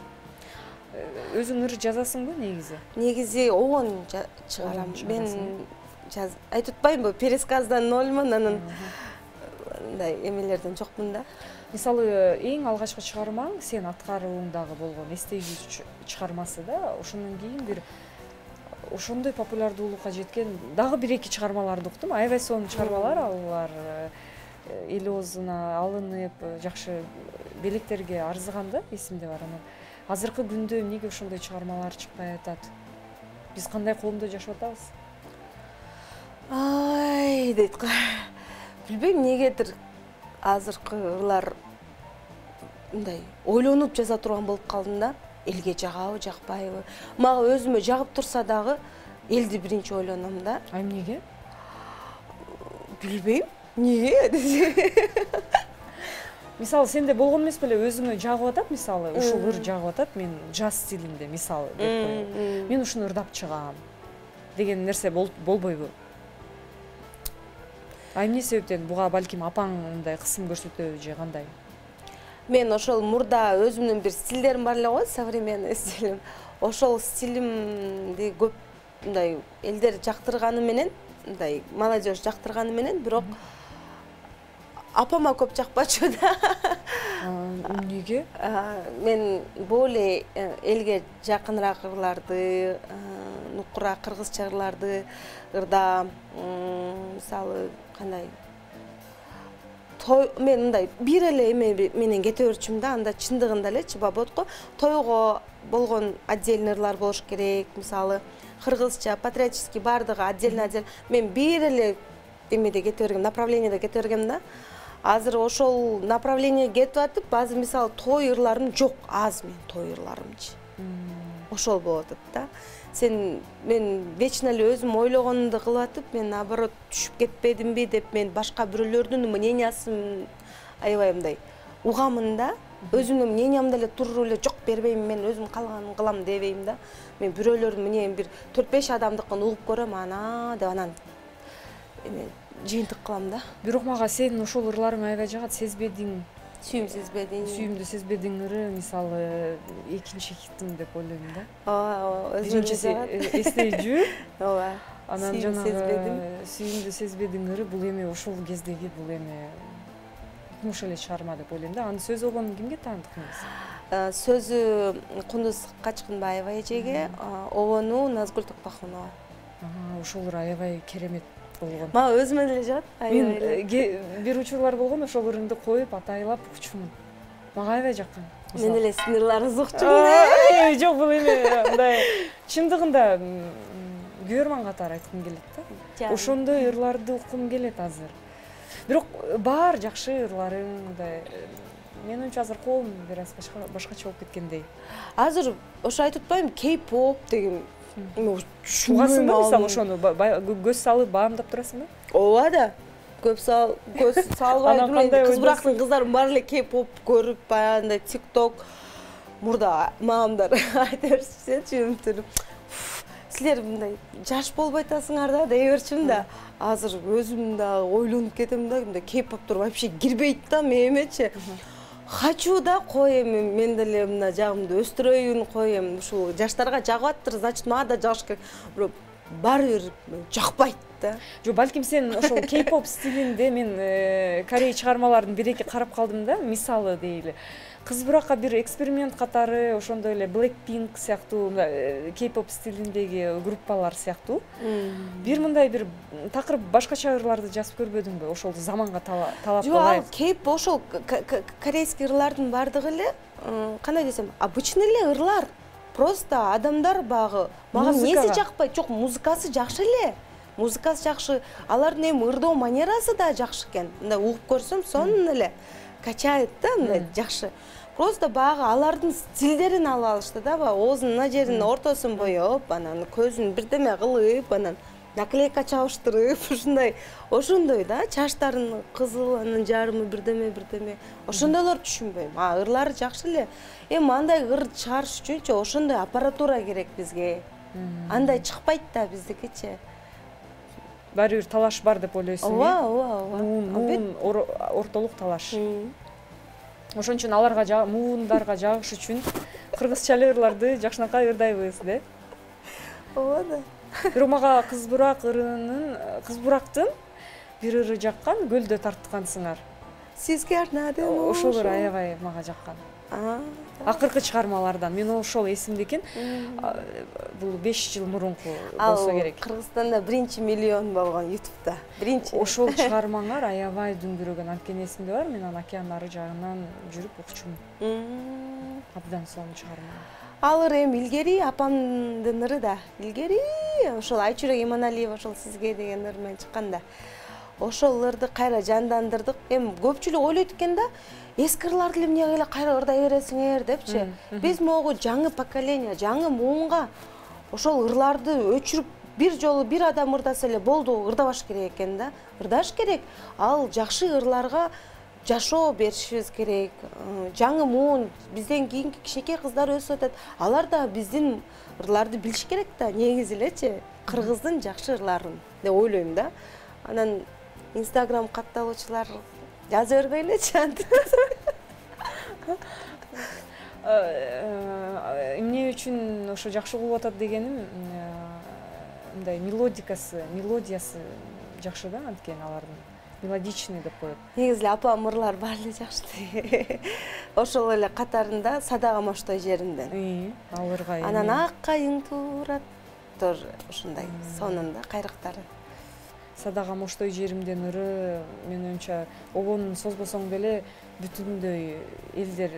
Өзүң ыр жазасыңбы негизи? Негизи обон чыгарам. Мен айтып атпаймынбы, пересказдан нольмун, анан мындай эмелерден жокмун да. Мисалы, эң алгачкы чыгармаң сен аткарууңдагы болгон эстегичи чыгармасы да, ошондон кийин бир ошондой популярдуулукка жеткен дагы бир-эки чыгармаларды уктум. Аябай сонун чыгармалар, алар эл оозуна алынып, жакшы белектерге арзыган да, эсимде бар. Анан азыркы күндө эмнеге ошондой чыгармалар чыкпай атат? Биз кандай коомдо жашап атабыз? Дейт. Билбейм, эмнегедир азыркы ырлар мындай ойлонуп жаза турган болуп калдым да. Элге жагабы, жакпайбы? Мага өзүмө жагып турса дагы элди биринчи ойлоном да. А эмнеге? Билбейм. Эмнеге? Мисалы, сенде болгон эмес беле, өзүңө жагып атат, мисалы, ушул ыр жагып атат, мен жаз стилинде, мисалы деп коем. Мен ушуну ырдап чыгам деген нерсе болбойбу? А эмне себептен буга балким апаң мындай кысым көрсөтөбү же кандай? Мен ошол мурда өзүмдүн бир стилдерим бар эле го, современный стилим. Ошол стилимди көп мындай элдер жактырганы менен, мындай молодежь жактырганы менен, бирок апама көп жакпачу да. Эмнеге? Мен более элге жакыныраак ырларды, нукура кыргызча ырларды ырдам. Мисалы, кандай мен мындай бир эле эме менен кете берчүмүн да, анда чындыгында элечи баботко тойго болгон отдельный ырлар болуш керек. Мисалы, кыргызча, патриотический бардыгы отдельно. Мен бир эле эмеде кете бергем, направлениеде кете бергем да. Азыр ошол направление кетип атып, азыр мисалы той ырларым жок, аз мен той ырларымчы. Ошол болуп атат да. Мен вечно эле өзүм ойлогонумду кылып атып, мен наоборот түшүп кетпедимби деп мен башка бирөөлөрдүн мнениясын аябай мындай угамын да. Өзүмдүн мнениямды эле туруп эле жок бербейм, мен өзүм калганын кылам дебейм да. Мен бирөөлөрдүн мнениясын бир 4-5 адамдыкын угуп көрөм, деп анан жыйынтык кылам да. Бирок мага сенин ошол ырларың аябай жагат, сезбедиң. Сүйүмдү сезбедиң ыры, мисалы, экинчи хитим деп ойлойм да. Биринчиси эстей жүр. Ооба. Анан жанагы сүйүмдү сезбедиң ыры бул эми ошол кездеги бул эми тумуш эле чыгарма деп ойлойм да. Анын сөзү болгон кимге таандык негизи? Сөзү Кундуз Качкынбаева эжеге, обону Назгүл Токпахунова. Ошол ыр аябай керемет болгон. Мага өзүмө деле жагат. Мен бир учурлар болгон, ошол ырыңды коюп атайлап укчумун. Мага аябай жаккан. Мен эле сиздин ырларыңызды укчумун. Жок, бул эми мындай чындыгында көрөрман катары айткым келет да. Ошондой ырларды уккум келет азыр. Бирок бар жакшы ырларың мындай. Менин оюмча азыр коом бир аз башкача болуп кеткендей. Азыр ошо айтып атпаймынбы, кей-поп деген Угасыңбы мисалы ошону көз салып баамдап турасыңбы? Ооба да. Көз салбай кандай кыз бурактын кыздарын баары эле кей-поп көрүп, баягындай TikTok мурда мамамдар айта беришчү, үмүттөнүп. Силер мындай жаш болбой атасыңар да дей берчүмүн да. Азыр өзүм да ойлонуп кетем да, мындай кей-поптор вообще кирбейт да мээметчи. Хочу да коем, мен деле мына жагымды өстүрөйүн, коем. Ушул жаштарга жагып аттыр, значит, мага да жагыш керек. Бирок баары бир жакпайт да. Жо, балким сен ошол кей-поп стилинде мен Корей чыгармаларын бир-эки карап калдым да, мисалы дейли. Кыз буракка бир эксперимент катары, ошондой эле Blackpink сыяктуу кей-поп стилиндеги группалар сыяктуу. Бир мындай бир такыр башкача ырларды жазып көрбөдүңбү? Ошол заманга талап Жок, ал кей-поп ошол корейский ырлардын бардыгы эле, кандай десем, обычный эле ырлар. Просто адамдар багы мага эмнеси жакпайт? Жок, музыкасы жакшы эле. Музыкасы жакшы. Алардын эми ырдоо манерасы да жакшы экен. Мындай угуп көрсөм, сонун эле качает да, мындай жакшы. Просто багы алардын стилдерин алып алышты да, оозунун мына жерин ортосун боёп, анан көзүн бирдеме кылып, анан наклейка чабыштырып, ошондой да, чачтарын кызыл, анан жарымы бирдеме. Ошондойлор түшүнбөйм. Ырлары жакшы эле. Эми андай ыр чыгарыш үчүнчү ошондой аппаратура керек бизге. Андай чыкпайт да биздикичи. Баары бир талаш бар деп ойлойсуң, э? Ооба. Муун ортолук талаш. Ошон үчүн аларга муундарга жагыш үчүн кыргызча ырларды жакшынакай ырдайбыз, да? Ооба да. Бирок мага кыз бурактын бир ыры жаккан, Көлдө тарткансыңар. Сизге арнадым. Ошол ыр аябай мага жаккан. Акыркы чыгармалардан. Мен ошол эсимде экен. Бул 5 жыл мурунку болсо керек. Кыргызстанда 1-миллион болгон YouTube'да. Ошол чыгармаңар аябай дүңгүрөгөн. Анткени эсимде бар, мен аны океан ары жагынан жүрүп укчумун. Абдан сонун чыгарма. Ал ыр эми илгери апамдын ыры да. Илгери ошол Айчүрөк Иманалиева ошол сизге деген ыр менен чыкканда. Ошол ырды кайра жандандырдык. Эми көпчүлүк ойлойт экен да, эски ырларды эле эмнеге эле кайра ырдай бересиңер депчи. Биз могу жаңы поколение, жаңы муунга ошол ырларды өчүрүп бир жолу бир адам ырдаса эле болду, ырдабаш керек экен да. Ырдаш керек. Ал жакшы ырларга жашоо беришибиз керек. Жаңы муун, бизден кийинки кичинекей кыздар өсүп атат. Алар да биздин ырларды билиш керек да, негизи элечи. Кыргыздын жакшы ырларын деп ойлойм да. Анан Instagram катталуучулар жаза бергейлечи антип. Эмне үчүн ошо жакшы кылып атат дегеним, мындай мелодиясы жакшы да, анткени алардын мелодичный деп коет. Негизи эле апам ырлар баары эле жакшы. Ошол эле катарында Садага Моштой жеринден. Ал ырга. Анан акайың турат тоже ушундай сонун да кайрыктары. Садага Моштой жеримден ыры менин оюмча обонун созбосоң деле бүтүндөй элдер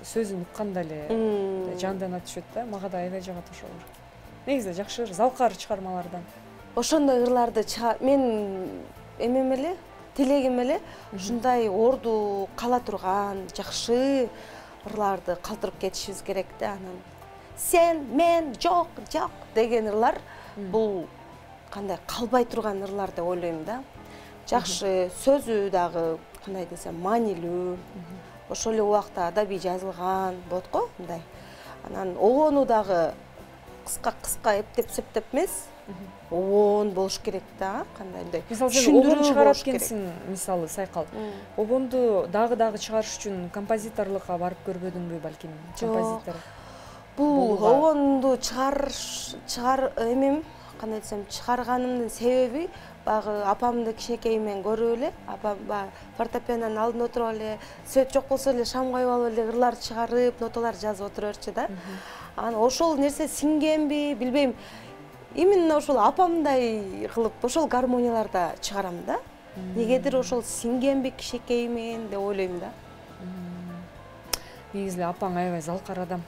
сөзүн укканда эле жандана түшөт да. Мага да аябай жагат ошол ыр. Негизи жакшы ыр, залкар чыгармалардан. Ошондой ырларды мен эмем эле, тилегим эле ушундай орду кала турган жакшы ырларды калтырып кетишибиз керек да. Анан сен, мен, жок деген ырлар бул кандай калбай турган ырлар деп ойлойм да. Жакшы сөзү дагы кандай десем маанилүү. Ошол эле убакта адабий жазылган болот го мындай. Анан огону дагы кыска эптеп эмес. Обон болуш керек да, кандай мындай. Мисалы сен обон чыгарат экенсиң, мисалы Сайкал. Обонду дагы чыгарыш үчүн композиторлукка барып көрбөдүңбү балким, композитор? Бул обонду эмем кандай десем, чыгарганымдын себеби багы апамды кичинекей мен көрүп эле, апам фортепианонун алдында отуруп эле, свет жок болсо эле шам коюп алып эле ырлар чыгарып, ноталар жазып отура берчү да. Анан ошол нерсе сиңгенби, билбейм. Именно ошол апамдай кылып, ошол гармонияларда чыгарам да. Негедир ошол сиңгенби кичинекеймен деп ойлойм да. Негизи апаң аябай залкар адам.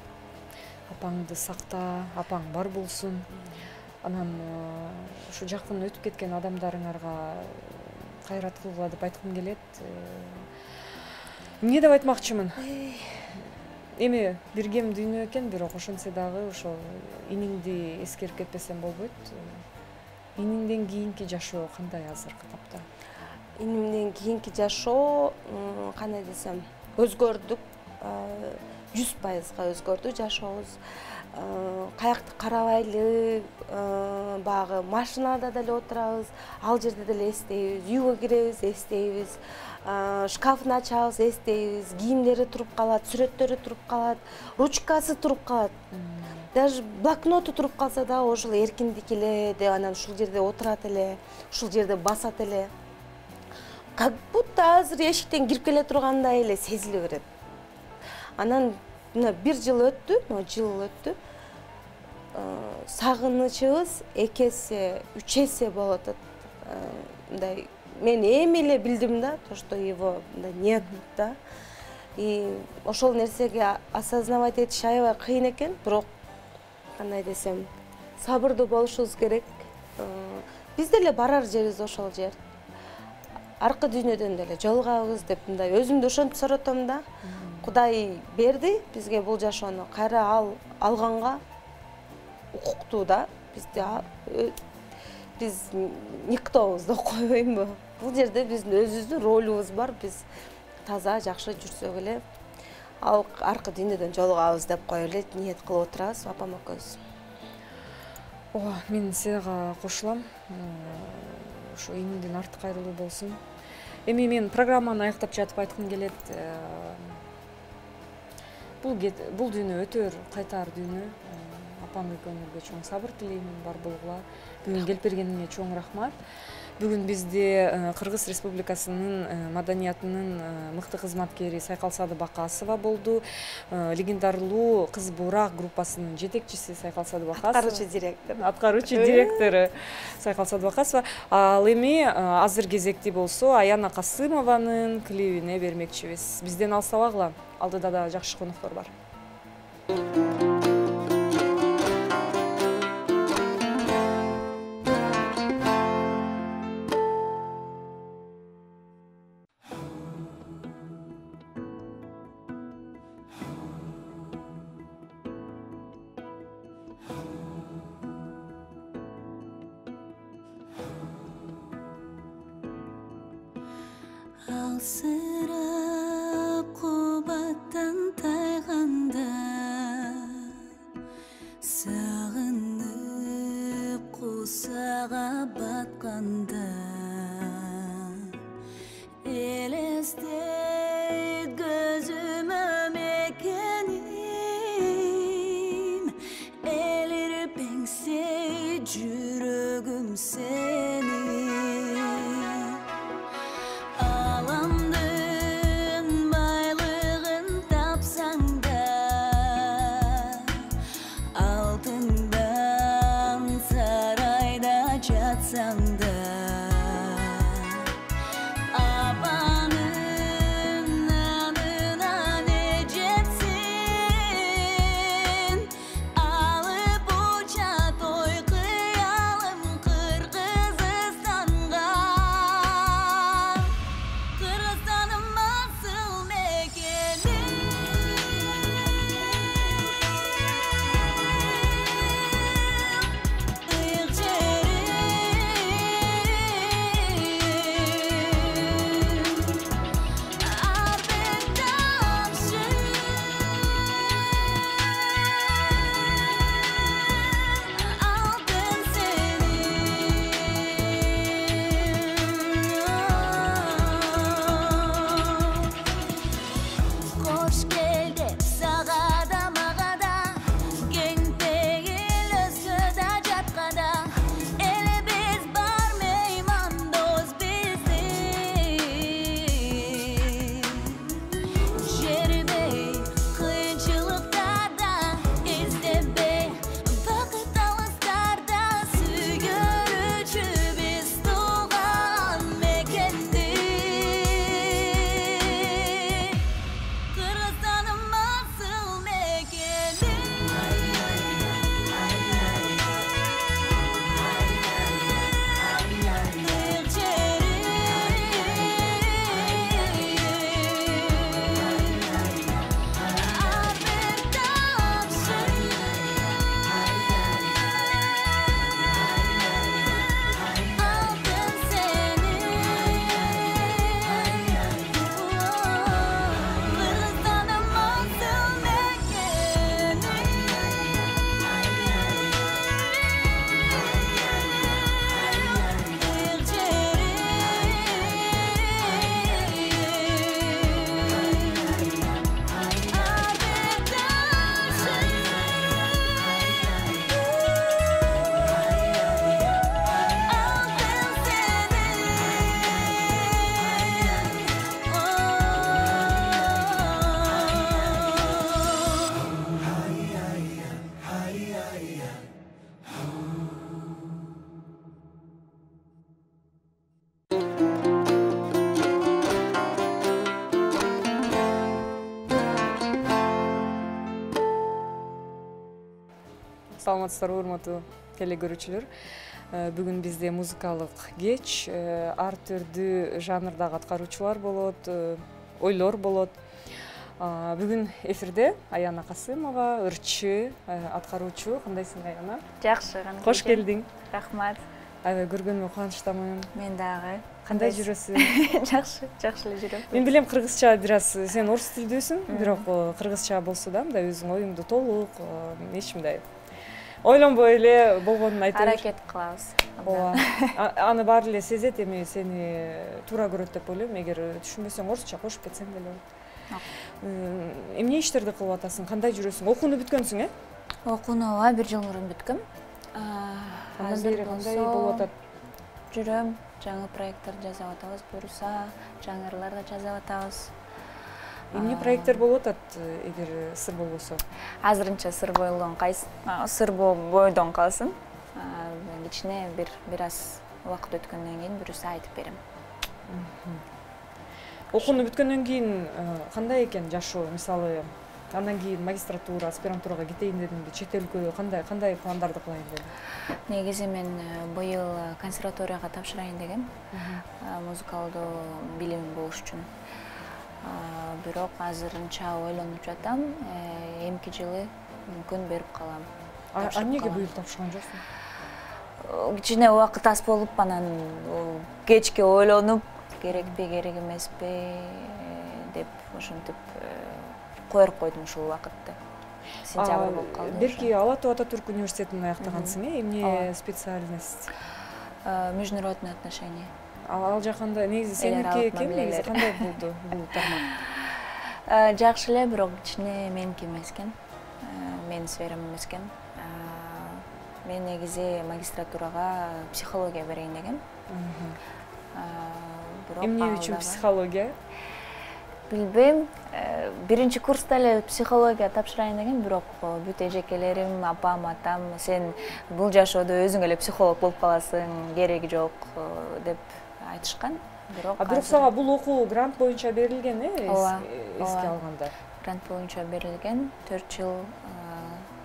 Апаңды сакта, апаң бар болсун. Анан ушу жакын өтүп кеткен адамдарыңарга кайраткулова деп айткым келет. Эмне деп айтмакчымын? Эми биргем дүйнө экен, бирок ошентсе дагы ошо иниңди эскерип кетпесем болбойт. Иниңден кийинки жашоо кандай азыркы тапта? Инимден кийинки жашоо кандай десем, өзгөрдүк. 100%га өзгөрдү жашообуз. Каякты карабайлы, багы машинада деле отурабыз, ал жерде деле эстейбиз, үйгө киребиз, эстейбиз, шкафын ачабыз, эстейбиз, кийимдери туруп калат, сүрөттөрү туруп калат, ручкасы туруп калат. Даже блокноту туруп калса да ошол эркиндик эле деп анан ушул жерде отурат эле, ушул жерде басат эле. Как будто азыр эшиктен кирип келе тургандай эле сезиле берет. Анан бир жыл өттү, жыл өттү. Сагынычыбыз 2 эсе, 3 эсе болот. Мындай мен эми эле билдим да, то что его нет да. И ошол нерсеге осознавать этиш аябай кыйын экен, бирок кандай десем, сабырдуу болушубуз керек. Биз деле барар жерибиз ошол жер. Аркы дүйнөдөн деле жолугабыз деп мындай өзүмдү ошентип соротом да. Кудай берди бизге бул жашоону, кайра алганга укуктуу да. Биз никтобуз деп койбоймбу. Бул жерде биздин өзүбүздүн ролубуз бар. Биз таза, жакшы жүрсөк эле ал аркы дүйнөдөн жолугабыз деп коюп эле ниет кылып отурабыз апам экөөбүз. Ооба, мен сага кошулам. Ошо иниңден артык кайрылуу болсун. Эми мен программаны аяктап жатып айткым келет. Бул дүйнө өтөр, кайтар дүйнө. Апам экөөңөргө чоң сабыр тилеймин, бар болгула. Бүгүн келип бергениңе чоң рахмат. Бүгүн бизде Кыргыз Республикасынын маданиятынын мыкты кызматкери Сайкал Садыбакасова болду. Легендарлуу Кыз Бурак группасынын жетекчиси Сайкал Садыбакасова. Аткаруучу директору Сайкал Садыбакасова. Ал эми азыр кезекти болсо Аяна Касымованын клибине бермекчибиз. Бизден алсабагыла, алдыда да жакшы коноктор бар. Алсырап кубаттан тайганда, сагынып кусага батканда, элестейт көзүмө мекеним, элирпеңсейт жүрөгүм сени. Алтындан сарайда жатсаң да, Саламатсыздарбы, урматтуу телекөрүүчүлөр. Бүгүн бизде музыкалык кеч, ар түрдүү жанрдагы аткаруучулар болот, ойлор болот. Бүгүн эфирде Аяна Касымова, ырчы, аткаруучу. Кандайсың, Аяна? Жакшы, Кош келдиң. Рахмат. Аябай көргөнүмө кубанычтамын. Мен дагы. Кандай жүрөсүң? Жакшы эле жүрөм. Мен билем кыргызча бираз, сен орус тилдүүсүң, бирок кыргызча болсо да, мындай өзүң оюңду толук, эч мындай ойлонбой эле болгонун айта бер. Аракет кылабыз. Ооба. Аны баары эле сезет, эми сени туура көрөт деп ойлойм. Эгер түшүнбөсөң орусча кошуп кетсең деле болот. Эмне иштерди кылып атасың? Кандай жүрөсүң? Окууну бүткөнсүң, Окууну 1 жыл мурун бүткөм. Андан бери кандай болуп атат? Жүрөм, жаңы проекттер жасап атабыз, буюрса, жаңы ырлар да жасап атабыз. Эмне проекттер болуп атат, эгер сыр болбосо? Азырынча сыр бойдон калсын. Кичине бир аз убакыт өткөндөн кийин буюрса айтып берем. Окууну бүткөндөн кийин кандай экен жашоо? Мисалы, андан кийин магистратура, аспирантурага кетейин дедимби, чет өлкөгө кандай пландарды кылайын дедим? Негизи мен быйыл консерваторияга тапшырайын дегем. Музыкалдуу билимим болуш үчүн. Бирок азырынча ойлонуп жатам, эмки жылы мүмкүн берип калам. Эмнеге быйыл тапшырган жоксуң? Кичине убакыт аз болуп, анан кечке ойлонуп, керекпи, керек эмеспи деп ошентип коюп койдум ушул убакытты. Сентябрь болуп калды. Берки Ала Тоо Ататүрк университетин аяктагансың, эмне специальность? Международные отношения. Ал жакында негизи сеники кем, негизи кандай болду бул тармак? Жакшы эле, бирок кичине меники эмес экен. Менин сферам эмес экен. Мен негизи магистратурага психология берейин дегем. Эмне үчүн психология? Билбейм. Биринчи курста эле психология тапшырайын дегем, бирок бүт эжекелерим, апам, атам, сен бул жашоодо өзүң эле психолог болуп каласың, кереги жок деп айтышкан. Бирок сага бул окуу грант боюнча берилген, эске алганда? Грант боюнча берилген, 4 жыл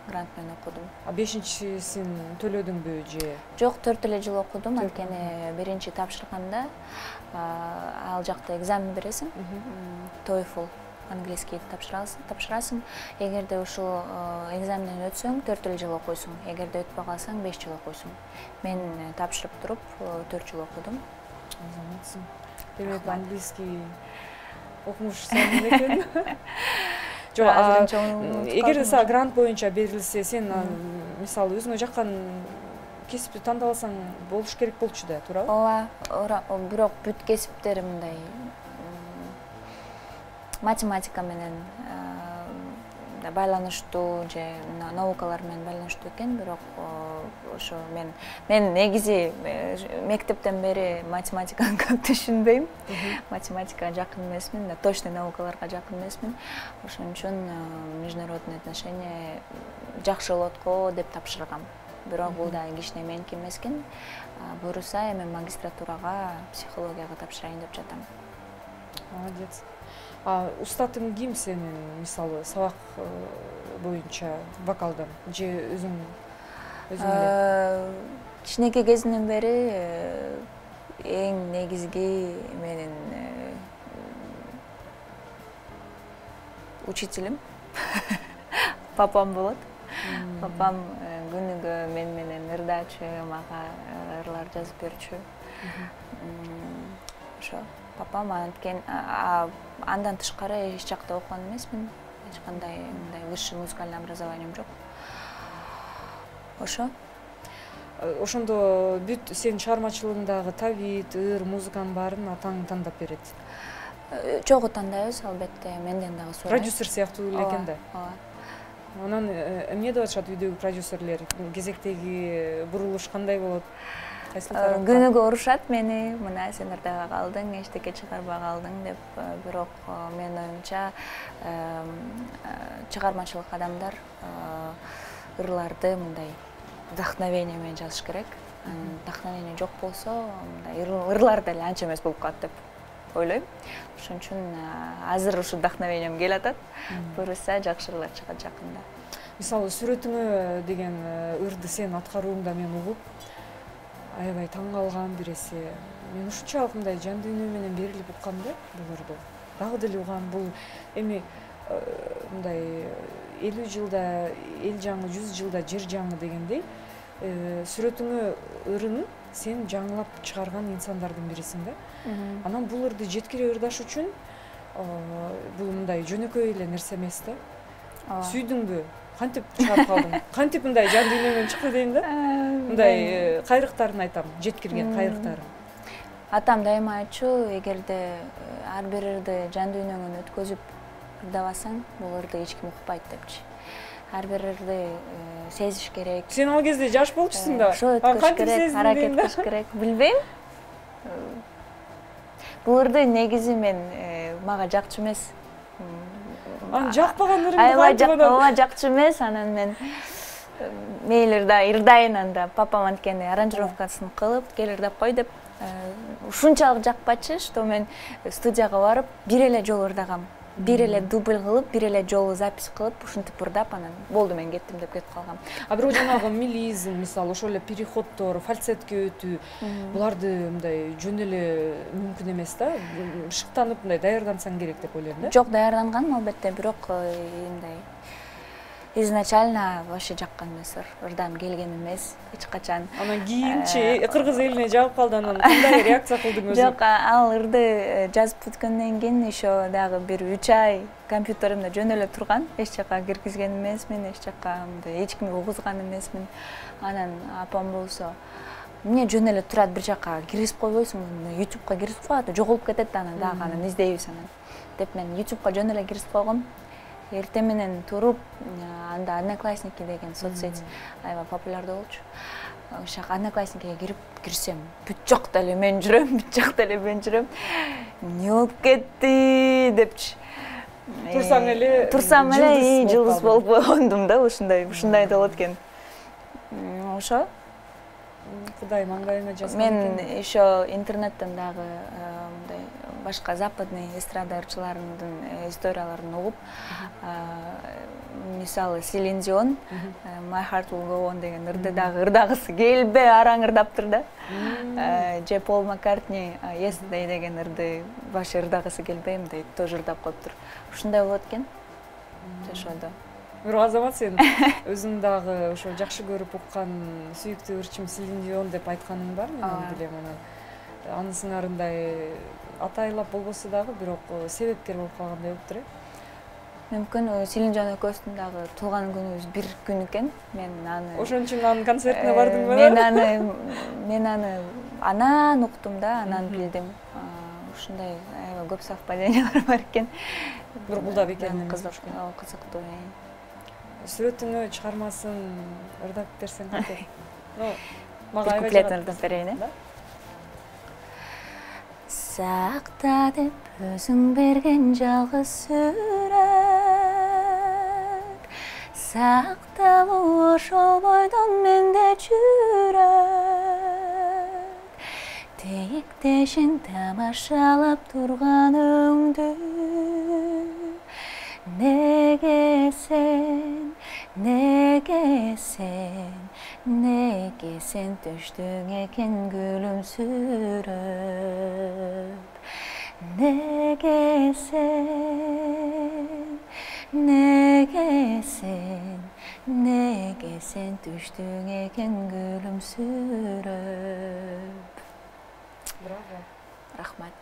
грант менен окудум. 5-син төлөдүңбү же? Жок, 4 эле жыл окудум, анткени биринчи тапшырганда ал жакта экзамен бересиң, TOEFL, английский тапшырасың. Эгерде ушул экзаменден өтсөң, 4 эле жыл окуйсуң. Эгерде өтпөй калсаң, 5 жыл окуйсуң. Мен тапшырып туруп 4 жыл окудум. Азаматсың. Демек, английский окумушсуң экен. Жок, эгер сага грант боюнча берилсе, сен мисалы өзүңө жаккан кесипти тандалсаң болуш керек болчу да, туурабы? Ооба, бирок бүт кесиптер мындай математика менен байланыштуу же наукалар менен байланыштуу экен, бирок ошо мен негизи мектептен бери математиканы көп түшүнбөйм. Математикага жакын эмесмин, точный наукаларга жакын эмесмин. Ошон үчүн международные отношения жакшы болот го деп тапшыргам. Бирок бул да кичине меники эмес экен. Буюрса эми магистратурага психологияга тапшырайын деп жатам. Молодец. Устатың ким сенин, мисалы, сабак боюнча вокалдан же өзүң эле? Кичинекей кезимден бери эң негизги менин учителим папам болот. Папам күнүгө мен менен ырдачы, мага ырлар жазып берчү. Ошо папам, андан тышкары эч жакта окуган эмесмин. Эч кандай мындай высший музыкальный образованием жок. Ошо. Ошондо бүт сенин чыгармачылыгыңдагы табит, ыр, музыканын баарын атаң тандап берет. Чогуу тандайбыз, албетте, менден дагы сурайт. Продюсер сыяктуу эле экен да. Анан эмне деп атышат үйдөгү продюсерлер? Кезектеги бурулуш кандай болот? Күнүгө урушат мени, мына сен ырдабай калдың, эчтеке чыгарбай калдың деп. Бирок менин оюмча чыгармачылык адамдар ырларды мындай вдохновение менен жазыш керек. Вдохновение жок болсо, мындай ырлар деле анча эмес болуп калат деп ойлойм. Ошон үчүн азыр ушу вдохновением келатат. Буюрса жакшы ырлар чыгат жакында. мисалы сүрөтүңө деген ырды сен аткарууңда мен угуп аябай таң калгам биресе. Мен ушунчалык мындай жан дүйнө менен берилип уккам да бул ырды. Дагы деле угам бул эми мындай 50 жылда эл жаңы, 100 жылда жер жаңы дегендей сүрөтүңө ырын сен жаңылап чыгарган инсандардын бирисиң да. Анан бул ырды жеткире ырдаш үчүн бул мындай жөнөкөй эле нерсе эмес да. Сүйдүңбү? Кантип чыгарып калдың? Кантип мындай жан дүйнөмөн чыкты дейм да. Мындай кайрыктарын айтам, жеткирген кайрыктарын. Атам дайыма айтчу, эгерде ар бир ырды жан дүйнөңөн өткөзүп ырдабасаң, бул ырды эч ким укпайт депчи. Ар бир ырды сезиш керек. Сен ал кезде жаш болчусуң да. Ошо өткөзүш керек, аракет кылыш керек. Билбейм. Бул ырды негизи мен мага жакчу эмес. Анан жакпаган ырыңды кантип анан жакчу эмес, анан мен мейли ырдайын анда папам анткени аранжировкасын кылып, кел ырдап кой деп ушунчалык жакпачы, что мен студияга барып бир эле жолу ырдагам. Бир эле дубль кылып, бир эле жолу запись кылып, ушинтип ырдап, анан болду мен кеттим деп кетип калгам. А бирок жанагы мелизм, мисалы, ошол эле переходдор, фальцетке өтүү, буларды мындай жөн эле мүмкүн эмес да. Шыктанып мындай даярдансаң керек деп ойлойм да. Жок, даярданганмын албетте, бирок мындай изначально вообще жаккан эмес, ырдам келген эмес, эч качан. Анан кийинчи кыргыз элине жагып калды, анан кандай реакция кылдың өзүң? Жок, ал ырды жазып бүткөндөн кийин еще дагы бир 3 ай компьютеримде жөн эле турган, эч жака киргизген эмесмин, эч жака мындай эч кимге угузган эмесмин. Анан апам болсо, эмне жөн эле турат бир жака киргизип койбойсуң, YouTube'га киргизип коет, жоголуп кетет анан дагы анан издейбиз анан деп мен YouTube'га жөн эле киргизип койгом. Эрте менен туруп, анда Одноклассники деген соцсеть аябай популярдуу болчу. Ошо Одноклассникиге кирсем, бүт жакта эле мен жүрөм, бүт жакта эле мен жүрөм. Эмне болуп кетти депчи. Турсаң эле жылдыз болуп койгондум да, ушундай да болот экен. Ошо Кудай маңдайыма жазган. Мен еще интернеттен дагы мындай башка западный эстрада ырчыларынын историяларын угуп, мисалы Селин Дион, My Heart Will Go On деген ырды дагы ырдагысы келбей араң ырдаптыр да. Же Пол Маккартни Yesterday деген ырды башы ырдагысы келбей, мындай тоже ырдап коюптур. Ушундай болот экен. Ошодо. Бирок Азамат, сен өзүң дагы ошо жакшы көрүп уккан сүйүктүү ырчым Селин Дион деп айтканың бар, мен билем анан. Анын сыңарындай атайлап болбосо дагы, бирок себепкер болуп калгандай болуптур. Мүмкүн Селин Дион экөөбүздүн дагы туулган күнүбүз бир күн экен. Мен аны ошон үчүн анын концертине бардыңбы? Мен аны анан уктум да, анан билдим. Ушундай аябай көп совпадениялар бар экен. Бирок бул да бекер эмес. Кызыктуу. Сүрөтүңө чыгармасын ырдап берсең кантип? Мага аябай куплетін ырдап берейин, Сакта деп өзүң берген жалгыз сүрөт, сакталуу ошол бойдон менде жүрөт. Тейиктешин тамашалап турганыңды, неге сен түштүң экен күлүмсүрөп. Неге сен түштүң экен күлүмсүрөп. Браво. Рахмат.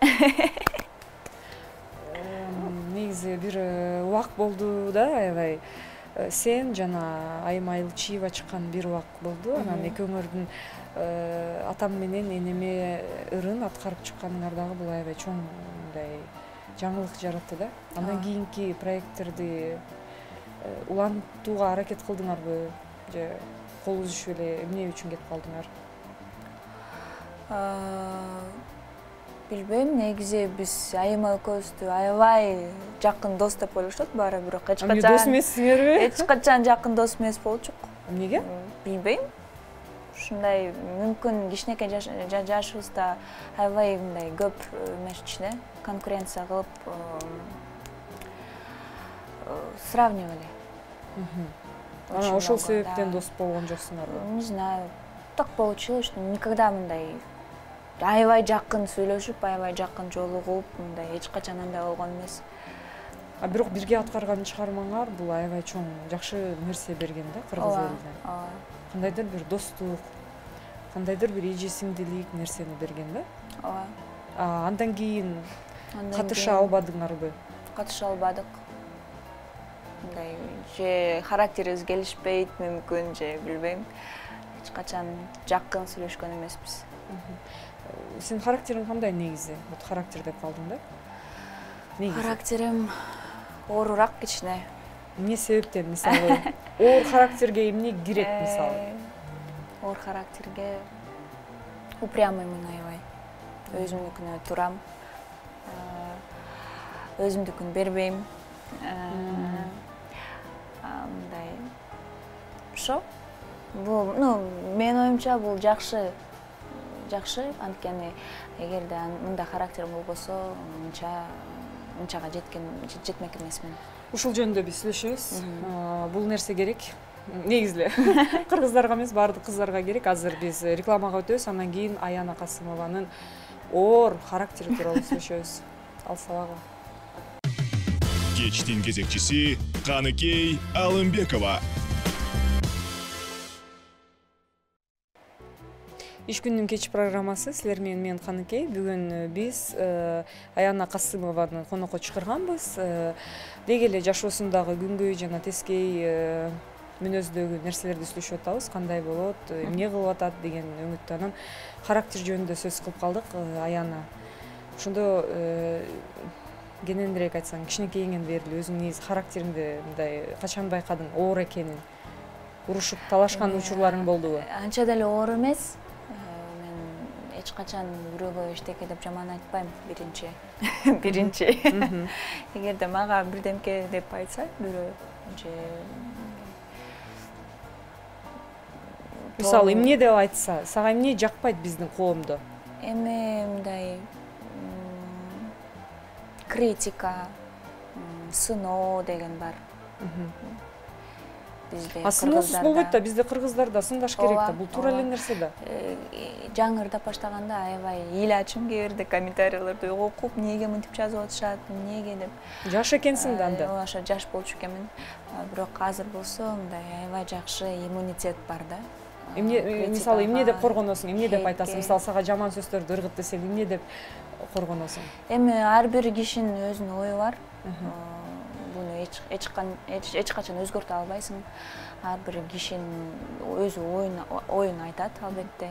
Негизи бир убак болду да, аябай. Сен жана Айым Айылчиева чыккан бир убак болду. Анан экөөңөрдүн атам менен энеме ырын аткарып чыкканыңар дагы бул аябай чоң мындай жаңылык жаратты да. Андан кийинки проекттерди улантууга аракет кылдыңарбы? Же кол үзүшүп эле эмне үчүн кетип калдыңар? Билбейм, негизи биз Айым экөөбүздү аябай жакын дос деп ойлошот баары, бирок эч качан дос эмессиңерби? Эч качан жакын дос эмес болчук. Эмнеге? Билбейм. Ушундай мүмкүн кичинекей жашыбызда аябай мындай көп эмешчи, конкуренция кылып сравнивали. Очень ошол много, себептен да. дос болгон жоксуңарбы? Не знаю, так получилось, что никогда мындай аябай жакын сүйлөшүп, аябай жакын жолугуп, мындай эч качан андай болгон эмес. А бирок бирге аткарган чыгармаңар бул аябай чоң жакшы нерсе берген да кыргыз элине. Кандайдыр бир достук, кандайдыр бир эже сиңдилик нерсени берген да. Ооба. Андан кийин катыша албадыңарбы? Катыша албадык. Мындай же характерибиз келишпейт мүмкүн, же билбейм. Эч качан жакын сүйлөшкөн эмеспиз. Сен характериң кандай негизи? Вот характер деп калдың да? Негизи. Характерим оорураак кичине. Эмне себептен, мисалы, оор характерге эмне кирет, мисалы? Оор характерге упрямыймын аябай. Өзүмдүкүнө турам. Өзүмдүкүн бербейм. Мындай. Ошо. Бул, мен оюмча бул жакшы. Жакшы, анткени эгерде мындай характерим болбосо, мынчага жетмек эмесмин. Ушул жөнүндө биз сүйлөшөбүз. Бул нерсе керек. Негизи кыргыздарга эмес, баардык кыздарга керек. Азыр биз рекламага өтөбүз, андан кийин Аяна Касымованын оор характери тууралуу сүйлөшөбүз. Ал сабагы. Кечтин кезекчиси Каныкей Алымбекова. Иш күнүнүн кеч программасы силер менен мен Каныкей. Бүгүн биз Аяна Касымованы конокко чакырганбыз. Деги эле жашоосундагы күнгөй жана тескей мүнөздөгү нерселерди сүйлөшүп атабыз. Кандай болот, эмне кылып атат деген өңүттө. Анан характер жөнүндө сөз кылып калдык. Аяна, ошондо кененирээк айтсаң, кичинекейиңен бери өзүң негизи характериңди мындай качан байкадың оор экенин? Урушуп талашкан учурларың болдубу? Анча деле оор эмес. Эч качан бирөөгө эчтеке деп жаман айтпайм, биринчи. Эгерде мага бирдемке деп айтса, бирөө же мисалы эмне деп айтса, сага эмне жакпайт биздин коомдо? Эми мындай критика, сыноо деген бар. Сыноосуз болбойт да, бизде кыргыздарда сындаш керек да, бул туура эле нерсе да. Жаңырдап баштаганда аябай эл ачым кээ бирде комментарийлерди окуп, эмнеге мынтип жазып атышат, эмнеге деп. Жаш экенсиң да анда. Ошо жаш болчу экенмин. Бирок азыр болсо мындай аябай жакшы иммунитет бар да. Мисалы эмне деп коргоносуң, эмне деп айтасың? Мисалы сага жаман сөздөрдү ыргыт десең, эмне деп коргоносуң? Эми ар бир кишинин өзүнүн ою бар. Буну эч качан өзгөртө албайсың. Ар бир кишинин өзү оюн айтат, албетте.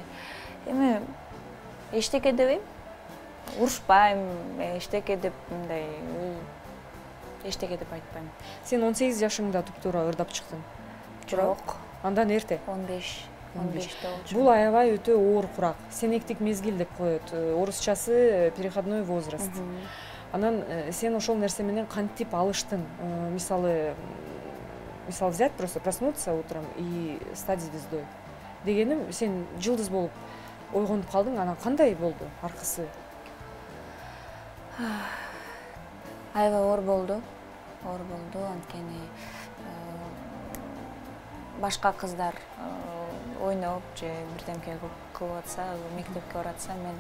Эми эчтеке дебейм, урушпайм, эчтеке деп мындай эчтеке деп айтпайм. Сен 18 жашыңда туп-туура ырдап чыктың. Жок. Андан эрте? 15-те болчу. Бул аябай өтө оор курак. Сенектик мезгил деп коет. Орусчасы переходной возраст. Анан сен ошол нерсе менен кантип алыштың? Мисалы взять просто проснуться утром и стать звездой. Дегеним, сен жылдыз болуп ойгонуп калдың, анан кандай болду аркысы? Аябай оор болду. Анткени башка кыздар ойноп же бирдемке кылып атса, мектепке баратса, мен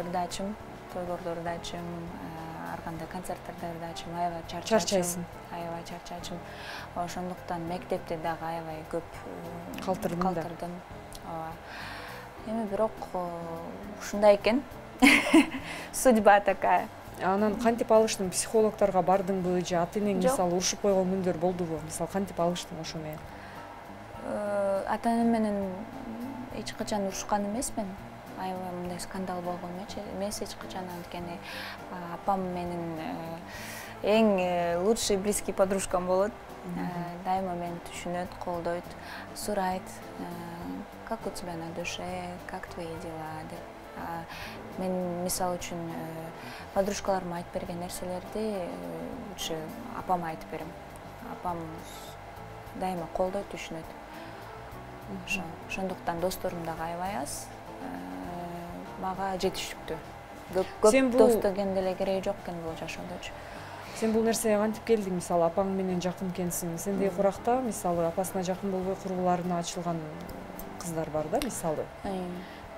ырдачым, тойлордо ырдачым, ар кандай концерттерде ырдачым, аябай чарчайсың. Аябай чарчачым. Ошондуктан мектепте дагы аябай көп калтырдым. Эми бирок ушундай экен. Судьба такая. Анан кантип алыштың? Психологторго бардыңбы же ата-энең мисалы урушуп койгон күндөр болдубу? Мисалы кантип алыштың ошо менен? Ата-энем менен эч качан урушкан эмесмин. Аябай мындай скандал болгон эмес эч качан, анткени апам менин эң лучший близкий подружкам болот. Дайыма мени түшүнөт, колдойт, сурайт. Как у тебя на душе, как твои дела деп. Мен мисал үчүн подружкаларыма айтып берген нерселерди лучше апама айтып берем. Апам дайыма колдойт, түшүнөт. Ошондуктан досторум дагы аябай аз. Мага жетиштүктүү. Көп дос деген деле кереги жок экен бул жашоодочу. Сен бул нерсеге кантип келдиң? Мисалы апаң менен жакын экенсиң. Сендей куракта мисалы апасына жакын болбой кургуларына ачылган кыздар бар да, мисалы.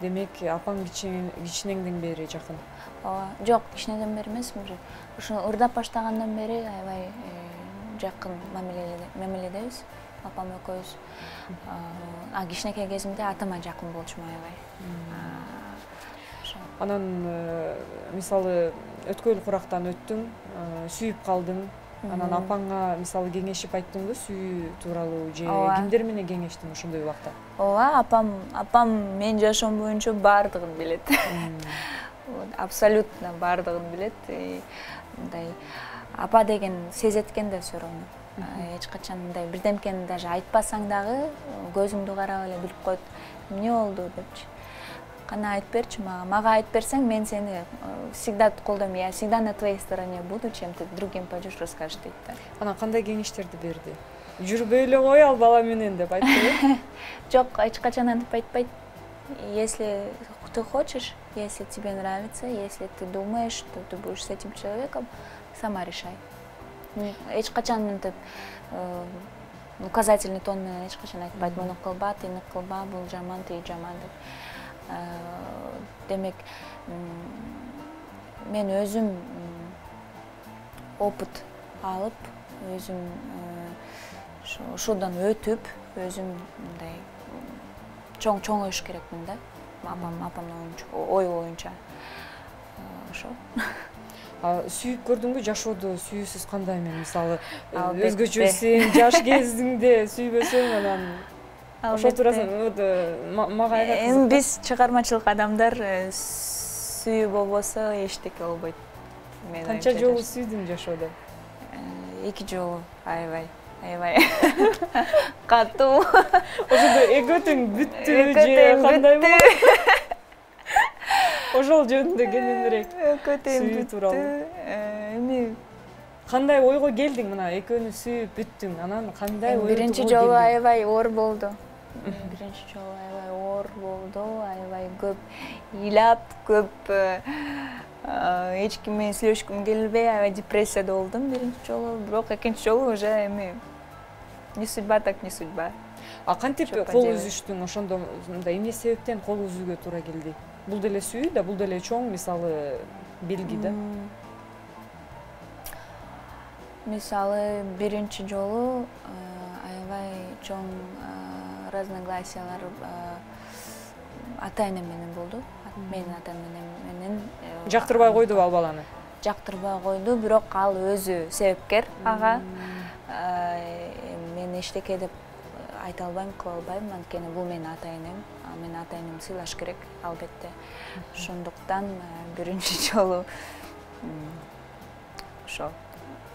Демек, апаң кичинеңден бери жакын. Ооба, жок, кичинеден бери эмес, ошо ырдап баштагандан бери аябай жакын мамиледебиз. Апам экөөбүз. Кичинекей кезимде атама жакын болчумун аябай. Анан мисалы өткөн курактан өттүң, сүйүп калдың. Анан апаңа мисалы кеңешип айттыңбы сүйүү тууралуу же кимдер менен кеңештиң ошондой убакта? Ооба, апам менин жашоом боюнча баардыгын билет. Абсолютно баардыгын билет. Мындай апа деген сезет экен да все равно. Эч качан мындай бирдемкени даже айтпасаң дагы көзүңдү карап эле билип коет. Эмне болду депчи. Кана айтып берчи мага айтып берсең, мен сени всегда колдойм. Я всегда на твоей стороне буду, чем ты другим пойдешь расскажешь дейт да. Анан кандай кеңештерди берди? Жүрбөй эле кой ал бала менен деп айтты. Жок, эч качан антип айтпайт. Если ты хочешь, если тебе нравится, если ты думаешь, что ты будешь с этим человеком, сама решай. Эч качан мынтип указательный тон менен эч качан айтпайт. Муну кылба, тини кылба, бул жаман, тиги жаман деп. Демек, мен өзүм опыт алып, өзүм ушудан өтүп, өзүм мындай чоң өш керекмин да. Апамдын ой боюнча. Ошо. Сүйүп көрдүңбү жашоодо сүйүүсүз кандай мен мисалы өзгөчө сен жаш кезиңде сүйбөсөң анан ошо туурасында мага айтат. Эми биз чыгармачылык адамдар сүйүү болбосо эчтеке болбойт. Канча жолу сүйдүң жашоодо? 2 жолу, аябай. Катуу. Ошондо экөөтүң бүттү же кандай болду? Ошол жөнүндө кененирээк сүйүү тууралуу. Эми кандай ойго келдиң мына экөөнү сүйүп бүттүң, анан кандай ойго келдиң? Биринчи жолу аябай оор болду. Биринчи жолу аябай оор болду, аябай көп ыйлап, көп эч ким менен сүйлөшкүм келбей, аябай депрессияда болдум биринчи жолу. Бирок экинчи жолу уже эми не судьба, так не судьба. Кантип кол үзүштүң? Ошондо мындай эмне себептен кол үзүүгө туура келди? Бул деле сүйүү да, бул деле чоң мисалы белги да. Мисалы биринчи жолу аябай чоң разногласиялар ата-энем менен болду. Менин ата-энем менен жактырбай койду ал баланы? Жактырбай койду, бирок ал өзү себепкер ага. Мен эчтеке деп айта албайм, кыла албайм, анткени бул менин ата-энем. Мен ата-энемди сыйлаш керек, албетте. Ошондуктан биринчи жолу ошо.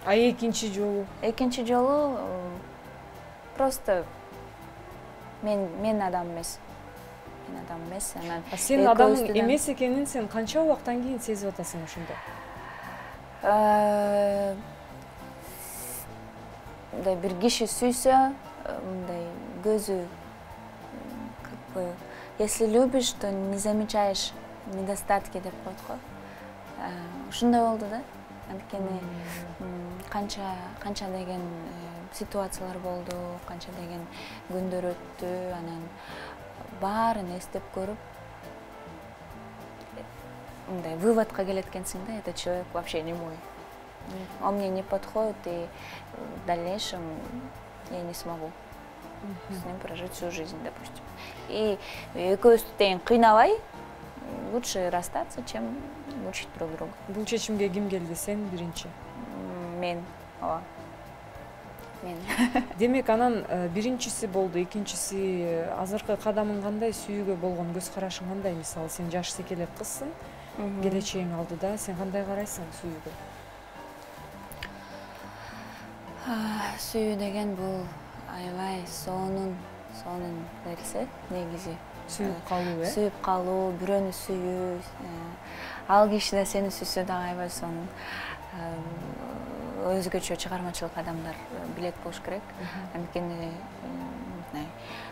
Экинчи жолу? Экинчи жолу просто мен адам эмес. Мен адам эмес. Сен адам эмес экенин сен канча убактан кийин сезип атасың ошондо? Мындай бир киши сүйсө, мындай көзү если любишь, то не замечаешь недостатки деп коет го. Ушундай болду да. Анткени канча деген ситуациялар болду, канча деген күндөр өттү, анан баарын эстеп көрүп мындай выводко келет экенсиң да, этот человек вообще не мой. Он мне не подходит, и в дальнейшем я не смогу с ним прожить всю жизнь, допустим. И экөөбүздү тең кыйнабай, лучше расстаться, чем мучить друг друга. Бул чечимге ким келди, сен биринчи? Мен, ооба. Мен. Демек, анан биринчиси болду, экинчиси азыркы кадамың кандай, сүйүүгө болгон көз карашың кандай? Мисалы, сен жаш секелек кызсың, келечегиң алдыда, сен кандай карайсың сүйүүгө? Сүйүү деген бул аябай сонун нерсе, негизи. Сүйүп калуу, Сүйүп калуу, бирөөнү сүйүү, ал киши да сени сүйсө дагы аябай сонун. Өзгөчө чыгармачылык адамдар билет болуш керек. Анткени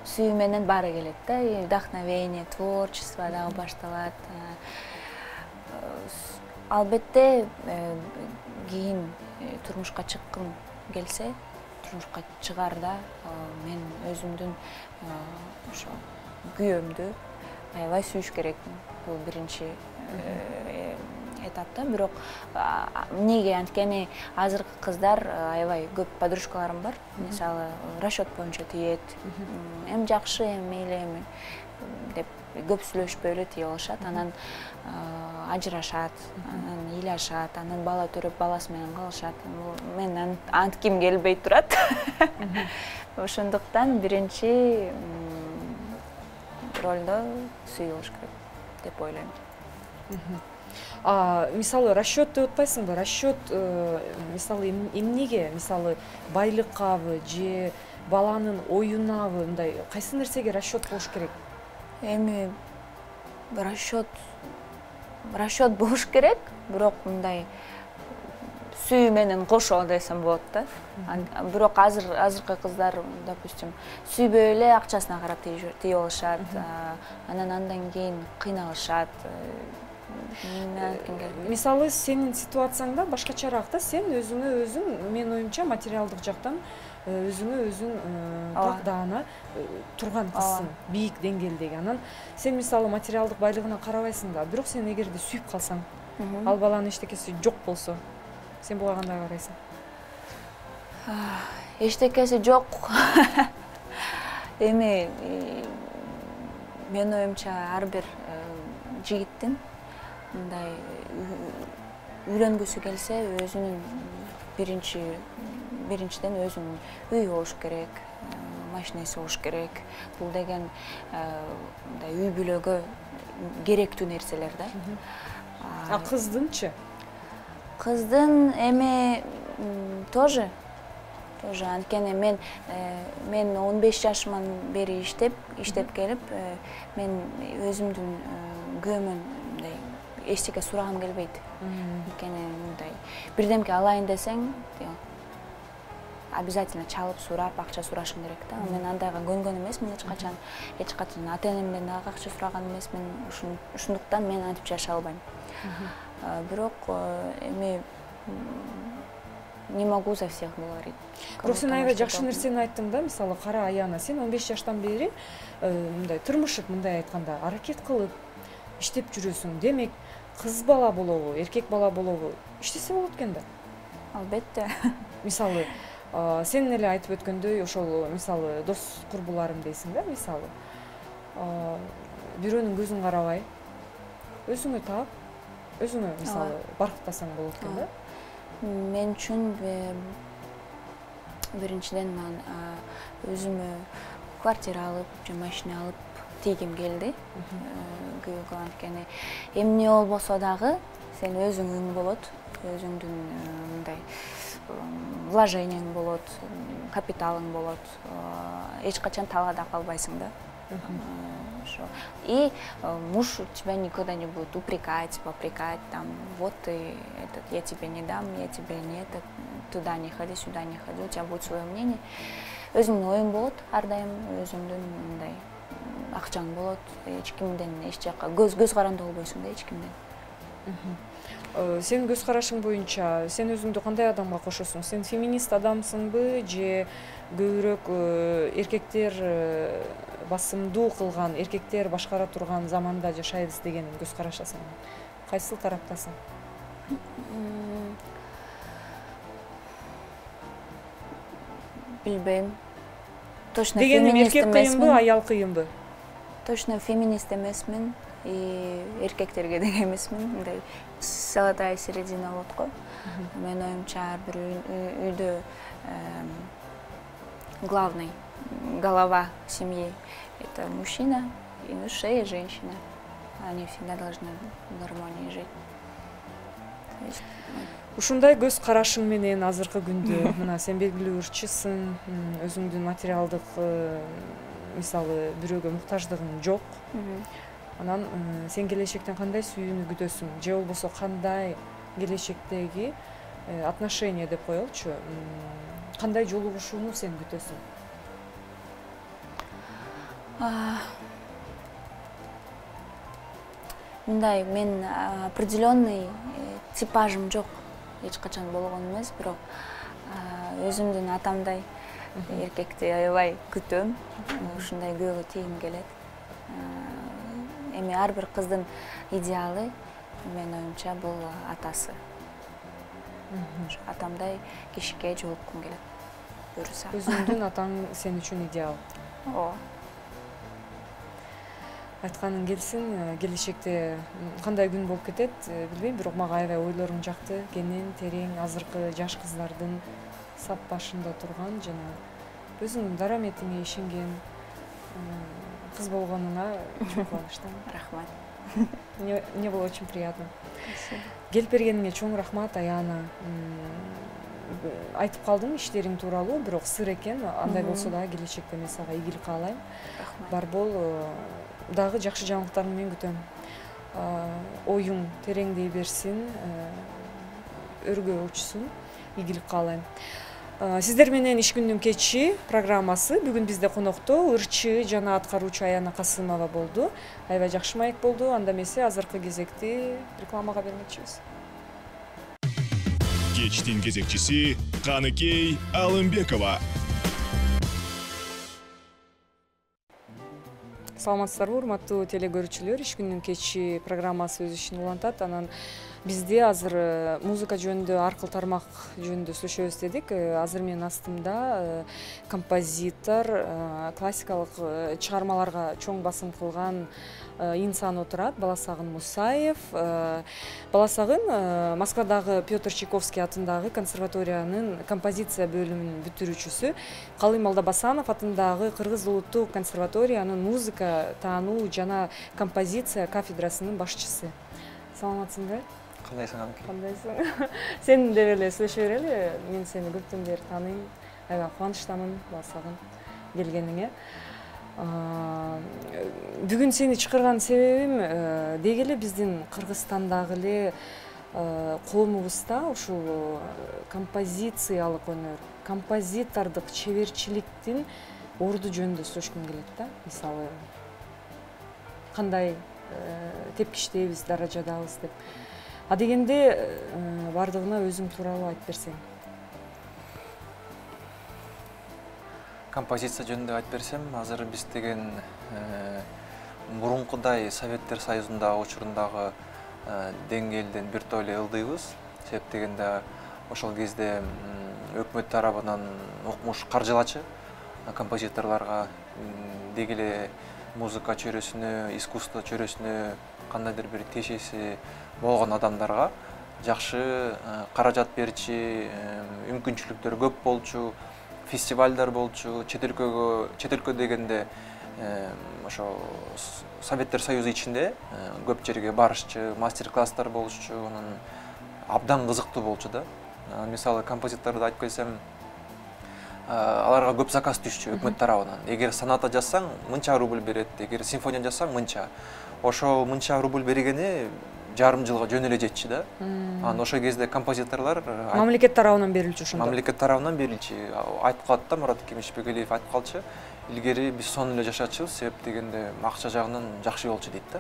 сүйүү менен баары келет да, вдохновение, творчество дагы башталат. Албетте кийин турмушка чыккым келсе, турмушка чыгарда мен өзүмдүн ошо күйөөмдү аябай сүйүш керекмин. Бул биринчи этапта. Бирок эмнеге анткени азыркы кыздар аябай көп подружкаларым бар. Мисалы расчет боюнча тиет. Эм жакшы, эм мейли, эми деп көп сүйлөшпөй эле тие алышат. Анан ажырашат, анан ыйлашат, анан бала төрөп баласы менен калышат. Мен антким келбей турат. Ошондуктан биринчи ролдо сүйүлүш керек деп ойлойм. Мисалы расчет деп атпайсыңбы? Расчет мисалы эмнеге? Мисалы байлыккабы же баланын оюнабы, мындай кайсы нерсеге расчет болуш керек? Эми расчет болуш керек, бирок мындай сүйүү менен кошо десем болот да. Бирок азыркы кыздар, допустим, сүйбөй эле акчасына карап тие алышат, анан андан кийин кыйналышат. Мисалы сенин ситуацияңда башкачараак да, сен өзүңө өзүң, мен оюмча, материалдык жактан өзүңө өзүң тагдана турган кызсың, бийик деңгээлдеги. Анан сен мисалы материалдык байлыгына карабайсың да, бирок сен эгерде сүйүп калсаң, ал баланын эчтекеси жок болсо, сен буга кандай карайсың? Эчтекеси жок. Эми мен оюмча ар бир жигиттин мындай үйлөнгүсү келсе, өзүнүн биринчиден өзүнүн үйү болуш керек, машинеси болуш керек. Бул деген мындай үй бүлөгө керектүү нерселер да. Кыздынчы? Кыздын эми тоже анткени мен 15 жашыман бери иштеп келип, мен өзүмдүн күйөөмөн мындай эчтеке сурагым келбейт. Анткени мындай бирдемке алайын десең, обязательно чалып сурап, акча сурашың керек да. Мен андайга көнгөн эмесмин эч качан ата-энемден дагы акча сураган эмесмин. Ошондуктан мен антип жашай албайм. Бирок эми не могу за всех говорить. Бирок сен аябай жакшы нерсени айттың да, мисалы кара аяна, сен 15 жаштан бери мындай турмушуп, мындай айтканда аракет кылып иштеп жүрөсүң. Демек, кыз бала болобу, эркек бала болобу, иштесе болот экен да. Албетте. Мисалы сен эле айтып өткөндөй, ошол мисалы дос курбуларым дейсиң да, мисалы бирөөнүн көзүн карабай, өзүңө таап, өзүңө мисалы баркыттасаң болот экен да. Мен үчүн биринчиден мен өзүмө квартира алып, же машина алып тийгим келди. Күйөөгө анткени эмне болбосо дагы сен өзүңүң болот, өзүңдүн мындай вложениең болот, капиталың болот. Эч качан талаада калбайсың да. И муж тебя никогда не будет упрекать, попрекать, там, вот ты, я тебе не дам, я тебе не это, туда не ходи, сюда не ходи, у тебя будет свое мнение. Өзүмдүн оюм болот, ар дайым өзүмдүн мындай акчаң болот, эч кимден эч жакка көз каранды болбойсуң да, эч кимден. Сен көз карашың боюнча, сен өзүңдү кандай адамга кошосуң? Сен феминист адамсыңбы, же көбүрөөк эркектер басымдуу кылган, эркектер башкара турган заманда жашайбыз деген көз карашасың? Кайсыл тараптасың? Билбейм. Точно дегеним феминист эркек кыйынбы, эмесмин. аял кыйынбы? Точно феминист эмесмин. И эркектерге деген эмесмин. Мындай золотая середина болот го. Мен оюмча ар бир үйдө главный голова семьи это мужчина, и шея женщина. Они всегда должны в гармонии жить. Ушундай көз карашың менен азыркы күндө мына сен белгилүү ырчысың, өзүңдүн материалдык мисалы бирөөгө муктаждыгың жок. Анан сен келечектен кандай сүйүүнү күтөсүң? Же болбосо кандай келечектеги отношения деп коелучу, кандай жолугушууну сен күтөсүң? Мындай мен определенный типажым жок. эч качан болгон эмес, бирок өзүмдүн атамдай эркекти аябай күтөм. Ушундай күйөөгө тийгим келет. Эми ар бир кыздын идеалы менин оюмча бул атасы. Атамдай кишиге жолуккум келет. Буюрса. Өзүңдүн атаң сен үчүн идеал. Ооба. Айтканың келсин, келечекте кандай күн болуп кетет билбейм, бирок мага аябай ойлоруң жакты, кенен, терең, азыркы жаш кыздардын сап башында турган жана өзүңдүн дараметиңе ишенген кыз болгонуңа чоң кубанычтамын. Рахмат. Мне было очень приятно. Келип бергениңе чоң рахмат, Аяна. Айтып калдым иштериң тууралуу, бирок сыр экен, андай болсо да келечекте мен сага ийгилик каалайм. Рахмат. Бар бол, дагы жакшы жаңылыктарыңды мен күтөм. Оюң тереңдей берсин, өргө учсун, ийгилик каалайм. Сиздер менен иш күндүн кечи программасы бүгүн бизде конокто ырчы жана аткаруучу Аяна Касымова болду. Аябай жакшы маек болду. Анда эмесе азыркы кезекти рекламага бермекчибиз. Кечтин кезекчиси Каныкей Алымбекова. Саламатсыздарбы, урматтуу телегөрүүчүлөр, иш күндүн кечи программасы өз ишин улантат. Анан бизде азыр музыка жөнүндө, аркыл тармак жөнүндө сүйлөшөбүз дедик. Азыр менин астымда композитор, классикалык чыгармаларга чоң басым кылган инсан отурат, Баласагын Мусаев. Баласагын Москвадагы Петр Чайковский атындагы консерваториянын композиция бөлүмүнүн бүтүрүүчүсү, Калым Алдабасанов атындагы Кыргыз улуттук консерваториянын музыка таануу жана композиция кафедрасынын башчысы. Саламатсыңбы? Кандайсың, Анки? Кандайсың? Сен деп эле сүйлөшө берели. Мен сени көптөн бери тааныйм. Аябай кубанычтамын Баласагын келгениңе. Бүгүн сени чакырган себебим деги эле биздин Кыргызстандагы эле коомубузда ушул композициялык өнөр, композитордук чеберчиликтин орду жөнүндө сүйлөшкүм келет да. Мисалы кандай тепкичтебиз, даражадабыз деп. Дегенде бардыгына өзүң тууралуу айтып берсең. Композиция жөнүндө айтып берсем, азыр биз деген мурункудай Советтер Союзундагы учурундагы деңгээлден биртоп эле ылдыйбыз. Себеп дегенде ошол кезде өкмөт тарабынан укмуш каржылачы композиторлорго деги эле музыка чөйрөсүнө, искусство чөйрөсүнө кандайдыр бир тиешеси болгон адамдарга жакшы каражат берчи, мүмкүнчүлүктөр көп болчу, фестивалдар болчу, чет өлкө дегенде ошо Советтер Союзу ичинде көп жерге барышчы, мастер-класстар болчу, анан абдан кызыктуу болчу да. Мисалы композиторду айтып келсем, аларга көп заказ түшчү өкмөт тарабынан. Эгер соната жазсаң, мынча рубль берет, эгер симфония жазсаң, мынча. Ошо мынча рубль бергени жарым жылга жөн эле жетчи да. Анан ошол кезде композиторлор мамлекет тарабынан берилчү ошондо. Мамлекет тарабынан берилчи. Айтып калат да, Мурат Кемишбекелиев айтып калчы. Илгери биз сонун эле жашачыбыз, себеп дегенде акча жагынан жакшы болчу дейт да.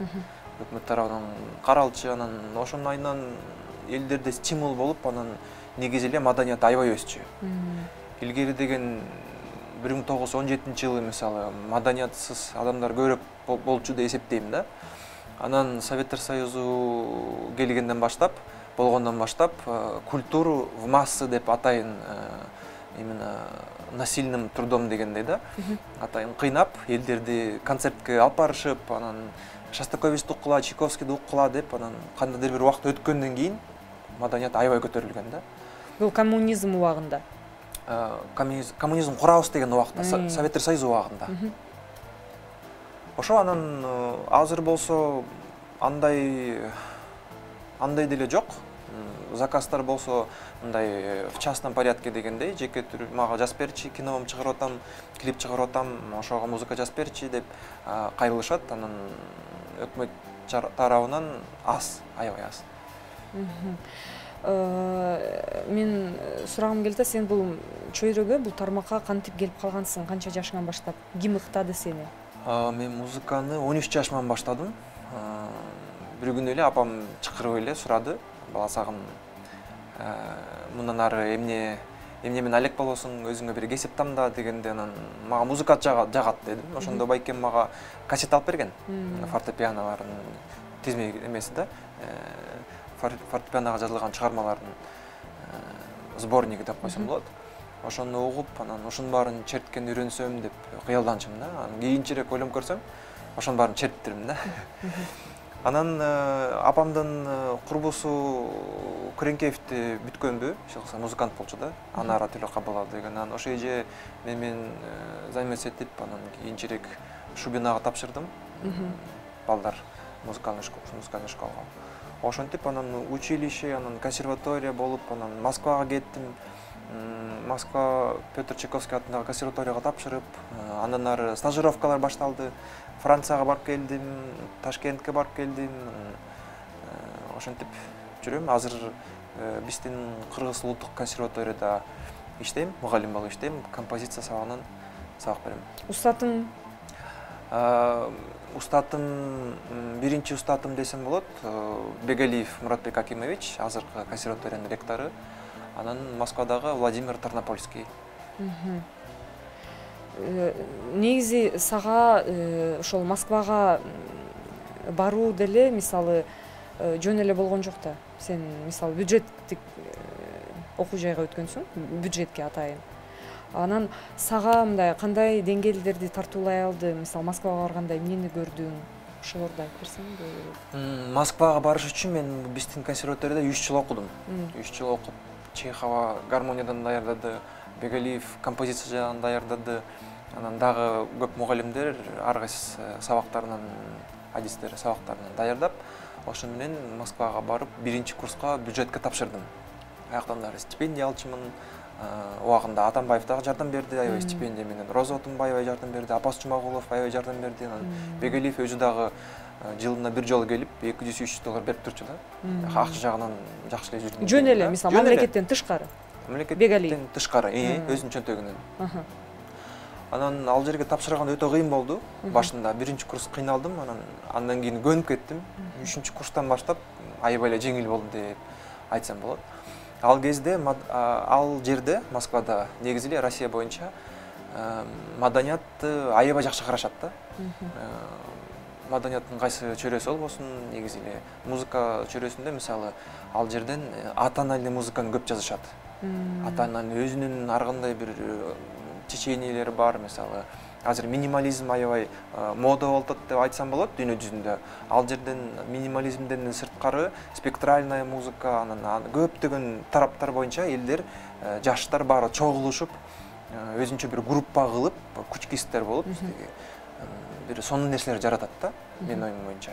Өкмөт тарабынан каралчы, анан ошонун айынан элдерде стимул болуп, анан негизи эле маданият аябай өсчү. Илгери деген 1917-жылы мисалы маданиятсыз адамдар көбүрөөк болчу деп эсептейм да. Анан Советтер Союзу келгенден баштап, болгондон баштап культуру в массы деп атайын, именно насильным трудом дегендей да. Атайын кыйнап, элдерди концертке алып барышып, анан Шостаковичти уккула, Чайковскийди уккула деп, анан кандайдыр бир убакыт өткөндөн кийин маданият аябай көтөрүлгөн да. Бул коммунизм убагында. Коммунизм курабыз деген убакта, Советтер Союзу убагында. Ошо анан азыр болсо андай деле жок. Заказдар болсо мындай в частном порядке дегендей, жеке түрү мага жазып берчи, кином чыгарып атам, клип чыгарып атам, ошого музыка жазып берчи деп кайрылышат. Анан өкмөт тарабынан аз, аябай аз. Мен сурагым келди, сен бул чөйрөгө, бул тармакка кантип келип калгансың, канча жашыңан баштап? Ким ыктады сени? Мен музыканы 13 жашыман баштадым. Бир күнү эле апам чакырып эле сурады, Баласагын мындан ары эмне менен алек болосуң, өзүңө бир кесип тамда дегенде анан мага музыка жагат дедим. Ошондо байкем мага кассет алып берген. Фортепианолордун тизме эмеси да. Фортепианоға жазылған чыгармалардын сборниги деп койсом болот. Ошону угуп, анан ошонун баарын черткен үйрөнсөм деп кыялданчым да. Анан кийинчерээк ойлонуп көрсөм, ошонун баарын чертиптирмин да. Анан апамдын курбусу Кренкеевди бүткөнбү, ошо музыкант болчу да. Анара Төлө Кабылов деген. Анан ошо эже менен займется этип, анан кийинчерээк Шубинага тапшырдым. Балдар музыкалык школага. Ошентип анан училище, анан консерватория болуп, анан Москвага кеттим. Москва Петр Чайковский атындагы консерваторияга тапшырып, андан ары стажировкалар башталды. Францияга барып келдим, Ташкентке барып келдим. Ошентип жүрөм. Азыр биздин Кыргыз улуттук консерваторияда иштейм, мугалим болуп иштейм, композиция сабагынан сабак берем. Устатың? Устатым, биринчи устатым десем болот, Бегалиев Муратбек Акимович, азыркы консерваториянын ректору. Анан Москвадагы Владимир Тарнопольский. Негизи сага ошол Москвага баруу деле мисалы жөн эле болгон жок да. Сен мисалы бюджеттик окуу жайга өткөнсүң, бюджетке атайын. Анан сага мындай кандай деңгээлдерди тартуулай алды? Мисалы Москвага барганда эмнени көрдүң? Ошолорду айтып берсең. Москвага барыш үчүн мен биздин консерваторияда 3 жыл окудум. 3 жыл окуп, Чехова гармониядан даярдады, Бегалиев композиция жагынан даярдады. Анан дагы көп мугалимдер ар кайсы сабактарынан, адистер сабактарынан даярдап, ошо менен Москвага барып, биринчи курска бюджетке тапшырдым. Аяктан дагы стипендия алчумун. Убагында Атамбаев дагы жардам берди, аябай стипендия менен. Роза Отунбаева жардам берди, Апас Жумагулов аябай жардам берди. Анан Бегалиев өзү дагы жылына бир жолу келип, $200-300 берип турчу да. Акча жагынан жакшы эле жүрдүм. Жөн эле, мисалы мамлекеттен тышкары. Мамлекеттен тышкары, өзүнүн чөнтөгүнөн. Анан ал жерге тапшырган өтө кыйын болду. Башында биринчи курс кыйналдым, андан кийин көнүп кеттим. 3-курстан курстан баштап аябай эле жеңил болду деп айтсам болот. Ал кезде, ал жерде, Москвада, негизи эле Россия боюнча маданиятты аябай жакшы карашат да. Маданияттын кайсы чөрөсү болбосун, негизи эле музыка чөрөсүндө мисалы ал жерден ата-анали музыканы көп жазышат. Ата-ананын өзүнүн ар кандай бир течениелери бар, мисалы азыр минимализм аябай мода болот деп айтсам болот дүйнө жүзүндө. Ал жерден минимализмден сырткары спектральная музыка, анан көптөгөн тараптар боюнча элдер, жаштар баары чогулушуп, өзүнчө бир группа кылып, кучкисттер болуп, бир сонун нерселер жаратат да, менин оюм боюнча.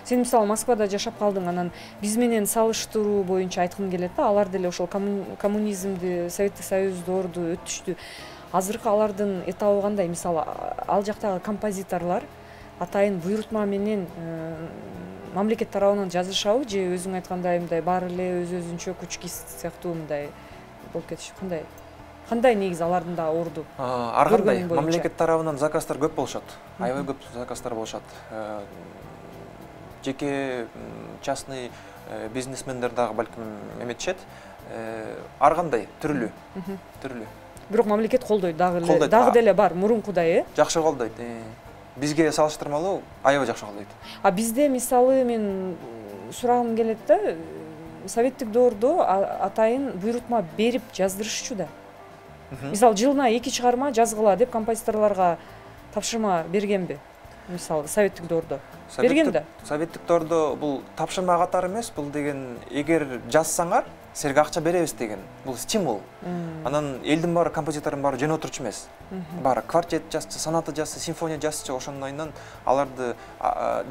Сен мисалы Москвада жашап калдың, анан биз менен салыштыруу боюнча айткым келет да, алар деле ошол коммунизмди, Советтик Союздорду өтүштү. Азыркы алардын этабы кандай? Мисалы ал жактагы композиторлор атайын буйрутма менен мамлекет тарабынан жазышабы же өзүң айткандай мындай баары эле өзүнчө кучкис сыяктуу мындай болуп кетиши кандай? Кандай негизи алардын да орду? Ар кандай мамлекет тарабынан заказдар көп болушат. Аябай көп заказдар болушат. Жеке частный бизнесмендер дагы балким эметишет. Ар кандай түрлүү. Бирок мамлекет колдойт дагы деле бар мурункудай, Жакшы колдойт. Бизге салыштырмалуу аябай жакшы колдойт. Бизде мисалы мен сурагым келет да, советтик доордо атайын буйрутма берип жаздырышчу да. Мисалы жылына 2 чыгарма жазгыла деп композиторлорго тапшырма бергенби? Мисалы советтик доордо берген да. Советтик доордо бул тапшырма катары эмес, бул деген эгер жазсаңар силерге акча беребиз деген. Бул стимул. Анан элдин баары, композитордун баары жөн отурчу эмес. Баары квартет жазчы, соната жазчы, симфония жазчы, ошондойнан аларды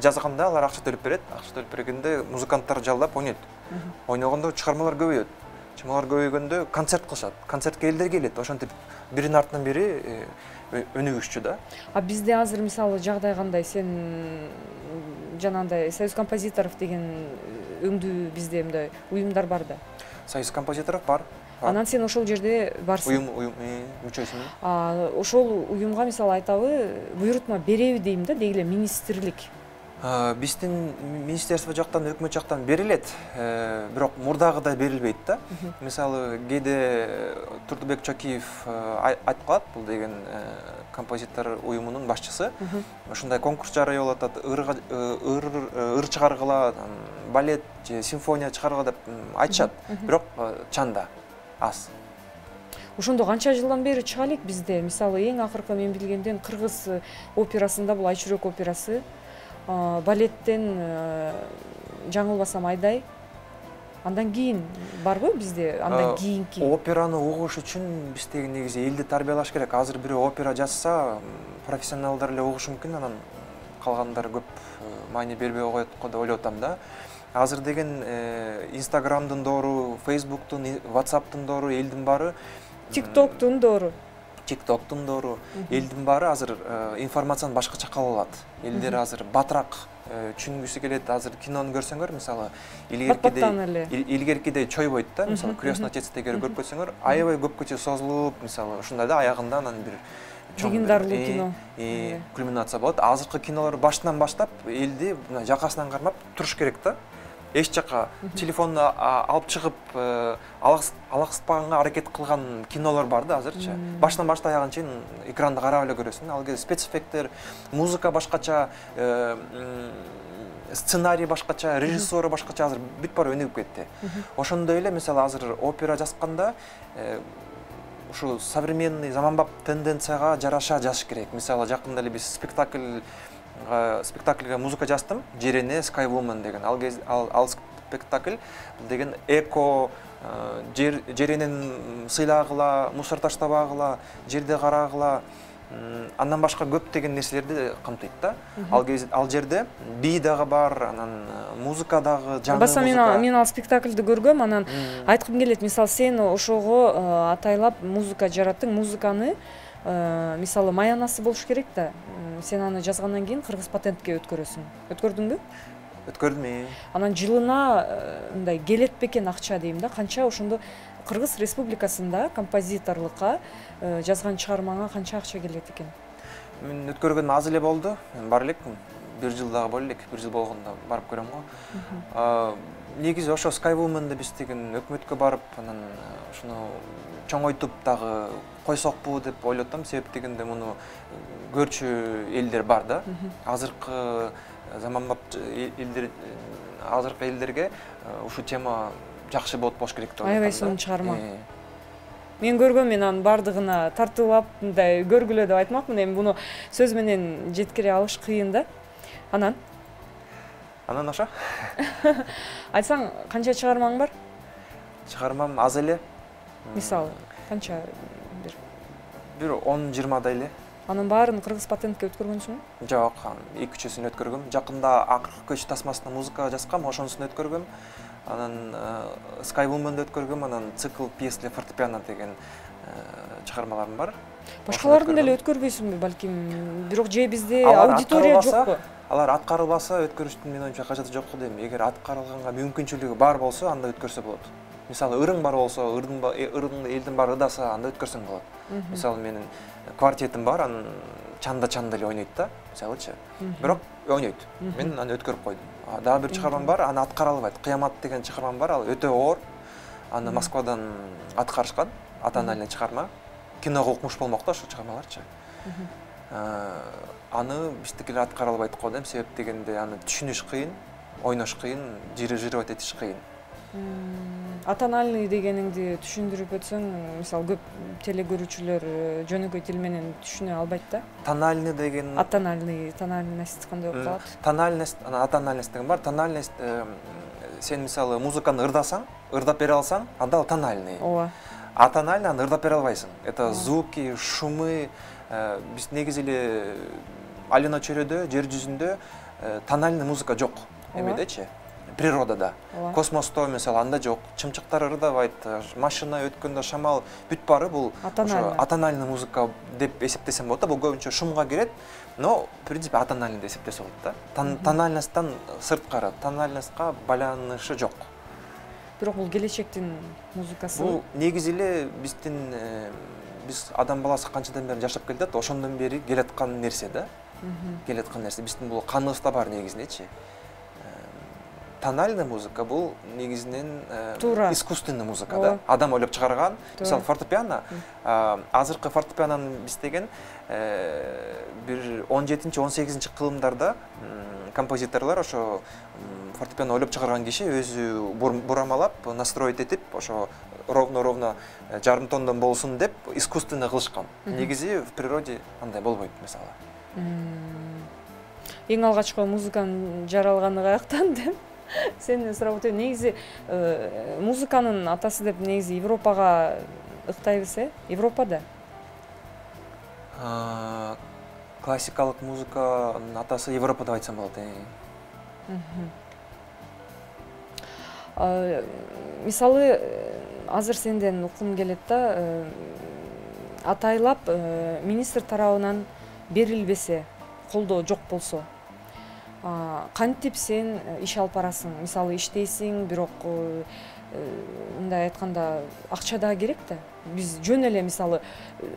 жазганда алар акча төлөп берет. Акча төлөп бергенде музыканттар жалдап ойнойт. Ойногондо чыгармалар көбөйөт. Чыгармалар көбөйгөндө концерт кылышат. Концертке элдер келет. Ошентип биринин артынан бири өнүгүшчү да. Бизде азыр мисалы жагдай кандай? Сен жанагындай Союз композиторов деген өңдүү бизде мындай уюмдар бар да. Союз композиторов бар. Анан сен ошол жерде барсың. Уюм мүчөсүмүн. Ошол уюмга мисалы айтабы буйрутма береби дейм да, деги эле министрлик. Биздин министерство жактан, өкмөт жактан берилет, бирок мурдагыдай берилбейт да. Мисалы, кээде Турдубек Чокиев айтып калат, бул деген композитор уюмунун башчысы. Ушундай конкурс жарыялап атат, ыр чыгаргыла, балет же симфония чыгаргыла деп айтышат, бирок чанда аз. Ошондо канча жылдан бери чыга элек бизде? Мисалы, эң акыркы мен билгенден кыргыз операсында бул Айчүрөк операсы, балеттен жаңылбасам Айдай. Андан кийин барбы бизде? Андан кийинки операны угуш үчүн биздеги негизи элди тарбиялаш керек. Азыр бирөө опера жазса, профессионалдар эле угушу мүмкүн, анан калгандары көп маани бербей коет го деп ойлоп атам да. Азыр деген Инстаграмдын доору, Фейсбуктун, WhatsApp'тын доору, элдин баары, TikToктун доору. TikToктун доору, элдин баары азыр информацияны башкача кабыл алат. Элдер азыр батыраак түшүнгүсү келет. Азыр кинону көрсөңөр, мисалы, илгеркидей чойбойт да, мисалы, Крестный отец дегенди көрүп көрсөңөр, аябай көпкөчө созулуп, мисалы, ушундай да, аягында анан бир легендарлуу кино, кульминация болот. Азыркы кинолор башынан баштап элди жакасынан кармап туруш керек да. Эч жака телефонду алып чыгып алаксытпаганга аракет кылган кинолор бар да азырчы. Башынан баштап аягына чейин экранды карап эле көрөсүң. Ал кезде спецэффекттер, музыка башкача, сценарий башкача, режиссеры башкача, азыр бүт баары өнүгүп кетти. Ошондой эле, мисалы, азыр опера жазганда ушу современный заманбап тенденцияга жараша жазыш керек. Мисалы, жакында эле биз спектакльге музыка жаздым, Жерене Sky Woman деген. Ал спектакль деген эко, жеренен сыйлагыла, мусор таштабагыла, жерде карагыла, андан башка көп деген нерселерди камтыйт да. Ал жерде бий дагы бар, анан музыка дагы, жаңы музыка. Баса мен ал спектакльди көргөм, анан айткым келет, мисалы, сен ошого атайлап музыка жараттың, музыканы мисалы маянасы болуш керек да. Сен аны жазгандан кийин кыргыз патентке өткөрөсүң. Өткөрдүңбү? Өткөрдүм. Анан жылына мындай келет бекен акча дейм да, канча ошондо Кыргыз Республикасында композиторлукка жазган чыгармаңа канча акча келет экен? Мен өткөргөнүм аз эле болду. Мен бар элекмин. 1 жыл дагы боло элек, 1 жыл болгондо барып көрөм го. Негизи ошо Sky Woman'ды биз деген өкмөткө барып, анан ушуну чоңойтуп дагы койсокпу деп ойлоп атам. Себеп дегенде муну көрчү элдер бар да. Азыркы заманбап элдер, азыркы элдерге ушу тема жакшы болуш керек деп ойлоп атам. Аябай сонун чыгарма. Мен көргөм, мен анын бардыгына тартуулап, мындай көргүлө деп айтмакмын. Эми буну сөз менен жеткире алыш кыйын да. Анан ошо. Айтсаң, канча чыгармаң бар? Чыгармам аз эле. Мисалы, канча? Бир 10-20 эле. Анын баарын кыргыз патентке өткөргөнсүңбү? Жок, 2-3-үсүн өткөргөм. Жакында акыркы көч тасмасына музыка жазгам, ошонусун өткөргөм. Анан Sky Woman'ды өткөргөм, анан цикл пьес для фортепиано деген чыгармаларым бар. Башкаларын деле өткөрбөйсүңбү балким? Бирок же бизде аудитория жокпу? Алар аткарылбаса өткөрүштүн мен оюмча кажети жок дейм. Эгер аткарылганга мүмкүнчүлүгү бар болсо, анда өткөрсө болот. Мисалы, ырың бар болсо, ырыңды элдин баары ырдаса, анда өткөрсөң болот. Мисалы, менин квартетим бар, анын чанда эле ойнойт да, мисалычы. Бирок ойнойт. Мен аны өткөрүп койдум. Дагы бир чыгармам бар, аны аткаралбайт. Кыямат деген чыгармам бар, ал өтө оор. Аны Москвадан аткарышкан, атаанальный чыгарма. Киного укмуш болмок да ошол чыгармаларчы. Аны биздикилер аткаралбайт го дейм, себеп дегенде аны түшүнүш кыйын, ойнош кыйын, дирижировать этиш кыйын. Атаанальный дегениңди түшүндүрүп өтсөң, мисалы, көп телегөрүүчүлөр жөнөкөй тил менен түшүнө албайт да. Тональный деген тональность кандай болуп калат? Тональность, атаанальность деген бар. Тональность сен мисалы музыканы ырдасаң, ырдап бере алсаң, анда ал тональный. Ооба. Атаанальный аны ырдап бере албайсың. Это звуки, шумы, биз негизи эле Алена чөйрөдө, жер жүзүндө тональный музыка жок. Эмедечи? Природада. Космосто мисалы анда жок. Чымчыктар ырдабайт, машина өткөндө шамал бүт баары бул атаанальный музыка деп эсептесем болот да. Бул көбүнчө шумга кирет, но в принципе атаанальный деп эсептесе болот да. Тональностьтан сырткары, тональностька байланышы жок. Бирок бул келечектин музыкасы. Бул негизи эле биз адам баласы канчадан бери жашап келатат, ошондон бери келаткан нерсе да. келаткан нерсе. Биздин бул каныбызда бар негизинечи. Тональный музыка бул негизинен искусственный музыка да. Адам ойлоп чыгарган. Мисалы фортепиано, азыркы фортепианонун биз деген бир 17-18 кылымдарда композиторлор ошо фортепиано ойлоп чыгарган киши өзү бурамалап, настроить этип, ошо ровно жарым тондон болсун деп искусственно кылышкан. Негизи в природе андай болбойт мисалы. Эң алгачкы музыканын жаралганы каяктан деп сен сурап өтөйүн. Негизи музыканын атасы деп негизи Европага ыктайбыз, Европада. Классикалык музыканын атасы Европада деп айтсам болот. Мисалы, азыр сенден уккум келет да, атайлап министр тарабынан берилбесе, колдоо жок болсо, кантип сен иш алып барасың? Мисалы, иштейсиң, бирок мындай айтканда акча да керек да. Биз жөн эле мисалы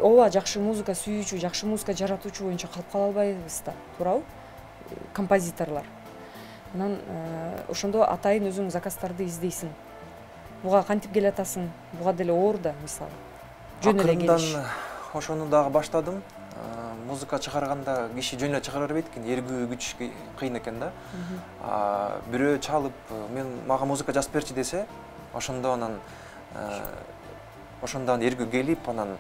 ооба жакшы музыка сүйүүчү, жакшы музыка жаратуучу боюнча калып кала албайбыз да, туурабы? Композиторлор. Анан ошондо атайын өзүң заказдарды издейсиң. Буга кантип келатасың? Буга деле оор да, мисалы. Жөн эле келиш. Ошону дагы баштадым. Музыка чыгарганда киши жөн эле чыгара бербейт экен, эргүү күч кыйын экен да. Бирөө чалып, мага музыка жазып берчи десе, ошондон эргүү келип, анан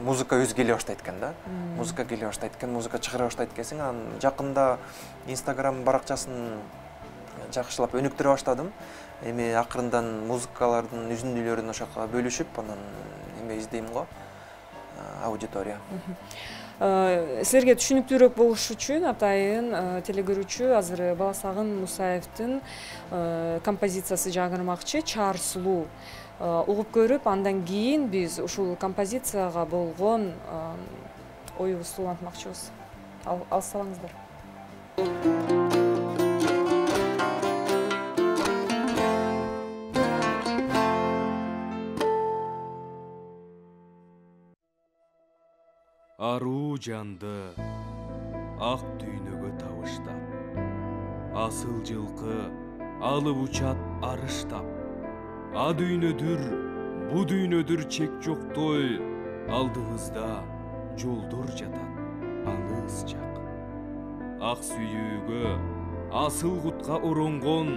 музыка өзү келе баштайт экен да. Музыка келе баштайт экен, музыка чыгара баштайт экенсиң. Анан жакында Instagram баракчасын жакшылап өнүктүрө баштадым. Эми акырындан музыкалардын үзүндүлөрүн ошоко бөлүшүп, анан эме издейм го. Аудитория. Силерге түшүнүктүүрөөк болуш үчүн атайын телегөрүүчү азыр Баласагын Мусаевдин композициясы жагырмакчы Чаар сулуу угуп көрүп, андан кийин биз ушул композицияга болгон оюбузду улантмакчыбыз. Алсаңыздар. Аруу жанды ак дүйнөгө табыштап, асыл жылкы алып учат арыштап, а дүйнөдүр, бу дүйнөдүр чек жоктой, алдыбызда жолдор жатат алыс жак. Ак сүйүүгө, асыл кутка оронгон,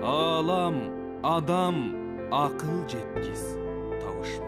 аалам, адам, акыл жеткиз табышмак.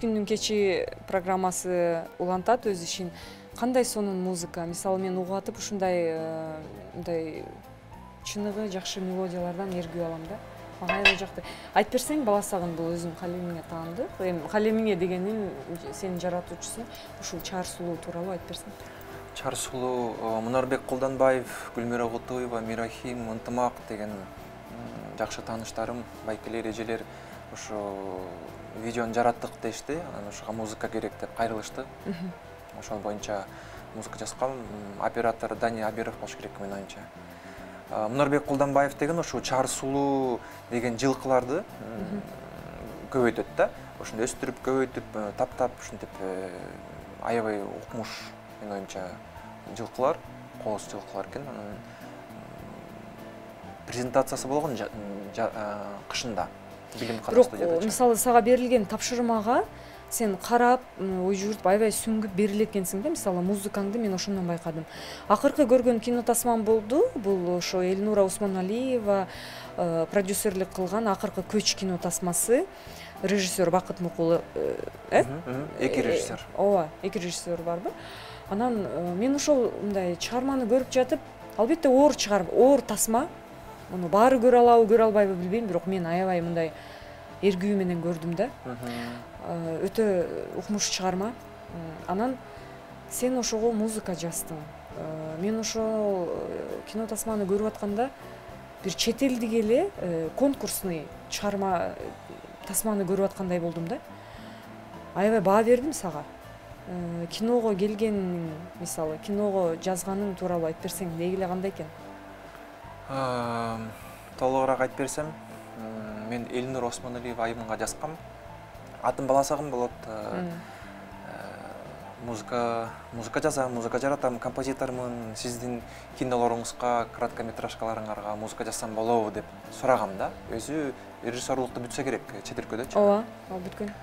күндүн кечи программасы улантат өз ишин. Кандай сонун музыка? Мисалы мен угуп атып ушундай мындай чыныгы жакшы мелодиялардан эргүү алам да. Мага аябай жакты. Айтып берсең, баласагын бул өзүң калемиңе таанды. Эми калемиңе дегенин сенин жаратуучусуң. Ушул Чаар сулуу тууралуу айтып берсең. Чаар сулуу Мунарбек Кулданбаев, Гүлмира Кутуева, Мирахим, Ынтымак деген жакшы тааныштарым, байкелер, эжелер ушу видеону жараттык дешти. Анан ушуга музыка керек деп кайрылышты. Ошол боюнча музыка жазгам. Оператор Дани Абиров болуш керек менин оюмча. Мунарбек Кулданбаев деген ушу Чаар сулуу деген жылкыларды көбөйтөт да. Ошондо өстүрүп, көбөйтүп, таптап, ушинтип аябай укмуш менин оюмча жылкылар, кооз жылкылар экен. Анан презентациясы болгон кышында билим катышты. Бирок мисалы сага берилген тапшырмага сен карап, ой жүгүртүп аябай сүңгүп берилет экенсиң да. Мисалы музыкаңды мен ошондон байкадым. Акыркы көргөн кино тасмам болду. Бул ошо Элнура Усмоналиева продюсерлик кылган акыркы көч кино тасмасы. Режиссер Бакыт Мукул, Эки режиссер. Ооба, эки режиссер барбы? Анан мен ошол мындай чыгарманы көрүп жатып, албетте оор чыгарып, оор тасма. Муну баары көрө алабы, көрө албайбы билбейм, бирок мен аябай мындай эргүү менен көрдүм да. Өтө укмуш чыгарма. Анан сен ошого музыка жаздың. Мен ошол кино тасманы көрүп атканда бир чет элдик эле конкурсный чыгарма тасманы көрүп аткандай болдум да. Аябай баа бердим сага. Киного келген, мисалы, киного жазганың тууралуу айтып берсең, дегиле кандай экен? Толугураак айтып берсем, мен Элнура Усмоналиева айымга жазгам. Атым баласагым болот. Музыка жазам, музыка жаратам, композитормун. Сиздин кинолоруңузга, короткометражкаларыңарга музыка жазсам болобу деп сурагам да. Өзү режиссерлукту бүтсө керек, чет өлкөдө. Ооба, ал бүткөн.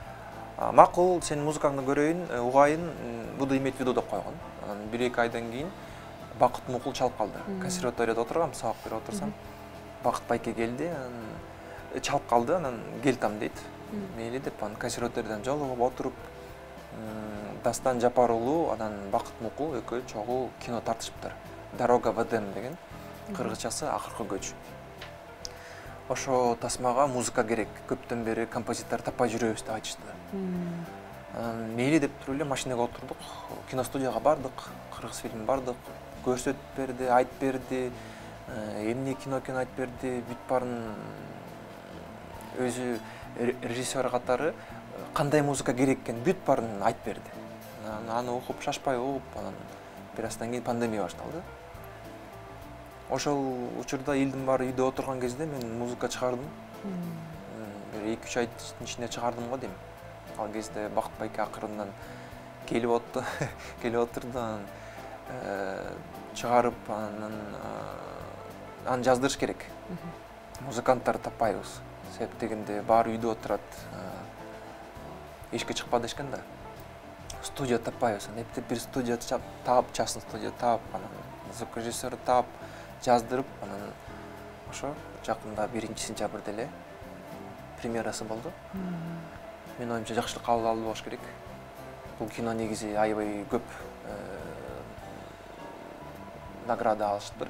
Макул, сен музыкаңды көрөйүн, угайын, буду иметь в виду деп койгон. Анан 1-2 айдан кийин Бакыт Мукул чалып калды. Консерваторияда отургам, сабак берип отурсам, Бакыт байке келди, чалып калды, анан келтам дейт. Мейли деп, анан консерваториядан жолугуп отуруп, Дастан Жапар уулу, анан Бакыт Мукул экөө чогуу кино тартышыптыр. Дорога в Эдем деген, кыргызчасы акыркы көч. Ошо тасмага музыка керек, көптөн бери композитор таппай жүрөбүз деп айтышты. Мейли деп туруп эле машинага отурдук, киностудияга бардык, кыргыз фильм бардык, көрсөтүп берди, айтып берди, эмне кино экен айтып берди, бүт баарын өзү режиссер катары кандай музыка керек экен бүт баарын айтып берди. Аны окуп, шашпай угуп, анан бир аздан кийин пандемия башталды. Ошол учурда элдин баары үйдө отурган кезде мен музыка чыгардым. Бир 2-3 айдын ичинде чыгардым го дейм. Ал кезде Бакыт байке акырындан келип отурду, анан чыгарып, анан жаздырыш керек. Музыканттар таппайбыз. Себеп дегенде баары үйдө отурат. Эшикке чыкпа дешкен да. Студия таппайбыз. Эптеп бир студия таап, частный студия таап, анан звукорежиссер таап, жаздырып, анан ошо жакында 1-сентябрда эле премьерасы болду. Мен оюмча жакшы кабыл алды болуш керек. Бул кино негизи аябай көп награда алыштыр.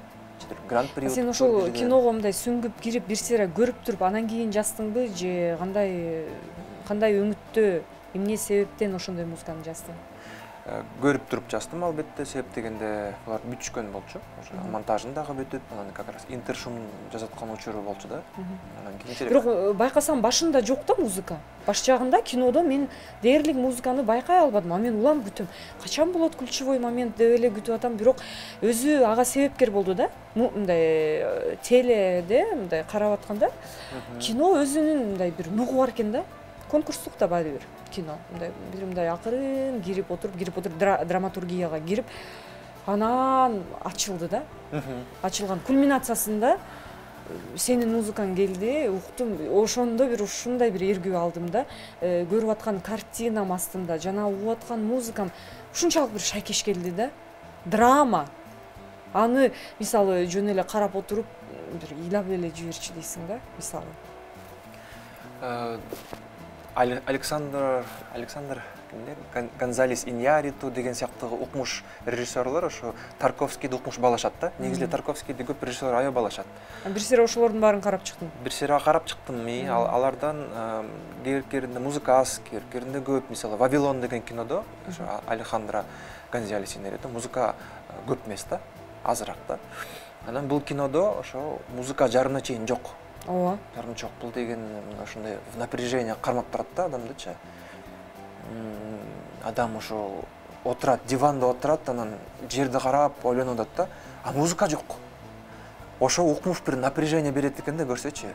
Гран-при. Сен ошол киного мындай сүңгүп кирип, бир сыйра көрүп туруп, анан кийин жаздыңбы же кандай үмүттө, эмне себептен ошондой музыканы жаздың? Көрүп туруп жаздым албетте, себеп дегенде булар бүтүшкөн болчу. Ошо монтажын дагы бүтүп, анан как раз интершум жазаткан учуру болчу да. Анан кийинчерээк. Бирок байкасам башында жок да музыка. Баш жагында кинодо мен дээрлик музыканы байкай албадым. А мен улам күтөм. Качан болот ключевой момент деп эле күтүп атам, бирок өзү ага себепкер болду да. Мындай теледе мындай карап атканда кино өзүнүн мындай бир нугу бар экен да. Конкурстук да баары бир кино. Бир мындай акырын кирип отуруп драматургияга кирип, анан ачылды да. Ачылган кульминациясында сенин музыкаң келди, уктум. Ошондо бир ушундай бир эргүү алдым да. Көрүп аткан картинам астында, жана угуп аткан музыкам ушунчалык бир шайкеш келди да. Драма. Аны мисалы жөн эле карап отуруп бир ыйлап эле жиберчү дейсиң да, мисалы. Александр Гонзалес Иньярриту деген сыяктуу укмуш режиссерлор ошо Тарковскийди укмуш балашат да. Негизи Тарковскийди көп режиссер аябай балашат. Бир сире ошолордун баарын карап чыктым. Бир сире карап чыктым. Алардан кейинкеринде музыка аз, кейинкеринде көп. Мисалы Вавилон деген кинодо ошо Алехандро Гонзалес Иньярриту музыка көп эмес да, азыраак да. Анан бул кинодо ошо музыка жарымына чейин жок. Ооба. Жарым жок. Бул деген ошондой в напряжение кармап турат да адамдычы. Адам ошо отурат, диванда отурат, анан жерди карап ойлонуп атат да. А музыка жок. Ошо укмуш бир напряжение берет экен да, көрсөчү.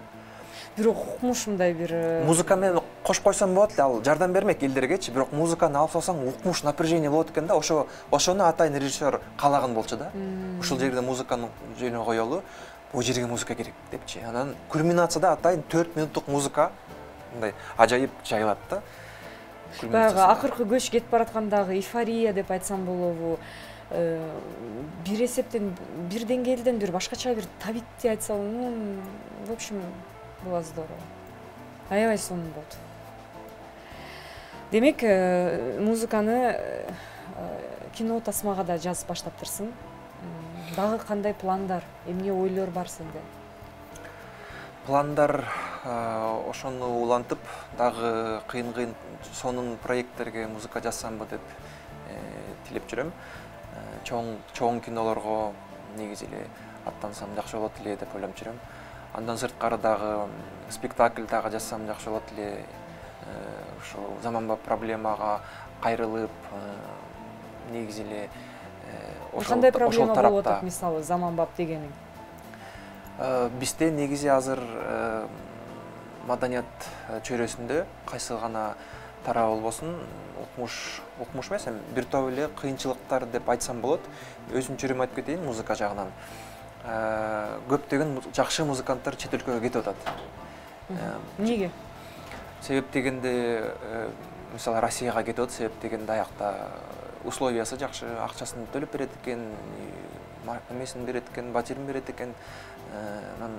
Бирок укмуш мындай бир музыка менен кошуп койсом болот эле, ал жардам бермек элдергечи, бирок музыканы алып салсаң укмуш напряжение болот экен да. Ошону атайын режиссер каалаган болчу да. Ушул жерде музыканы жөнү коелу, бул жерге музыка керек депчи. Анан кульминацияда атайын 4 минуттук музыка мындай ажайып жайылат да. Баягы акыркы көч кетип бараткандагы эйфория деп айтсам болобу? Бир эсептен, бир деңгээлден бир башкача бир табитти айтсам, в общем, было здорово. Аябай сонун болду. Демек, музыканы кино тасмага да жазып баштаптырсың. Дагы кандай пландар, эмне ойлор бар сенде? Пландар ошону улантып, дагы кыйын-кыйын сонун проекттерге музыка жазсамбы деп тилеп жүрөм. Чоң кинолорго негизи эле аттансам жакшы болот эле деп ойлоп жүрөм. Андан сырткары дагы спектакль дагы жазсам жакшы болот эле. Ошо заманбап проблемага кайрылып, негизи эле кандай проблема болуп атат, мисалы, заманбап дегениң? Бизде негизи азыр маданият чөйрөсүндө кайсы гана тарап болбосун, укмуш эмес, бир топ эле кыйынчылыктар деп айтсам болот. Өзүм чөйрөм айтып кетейин музыка жагынан. Көптөгөн жакшы музыканттар чет өлкөгө кетип атат. Неге? Себеп дегенде, мисалы Россияга кетип атат, себеп дегенде аякта условиясы жакшы, акчасын төлөп берет экен, эмесин берет экен, батирин берет экен, анан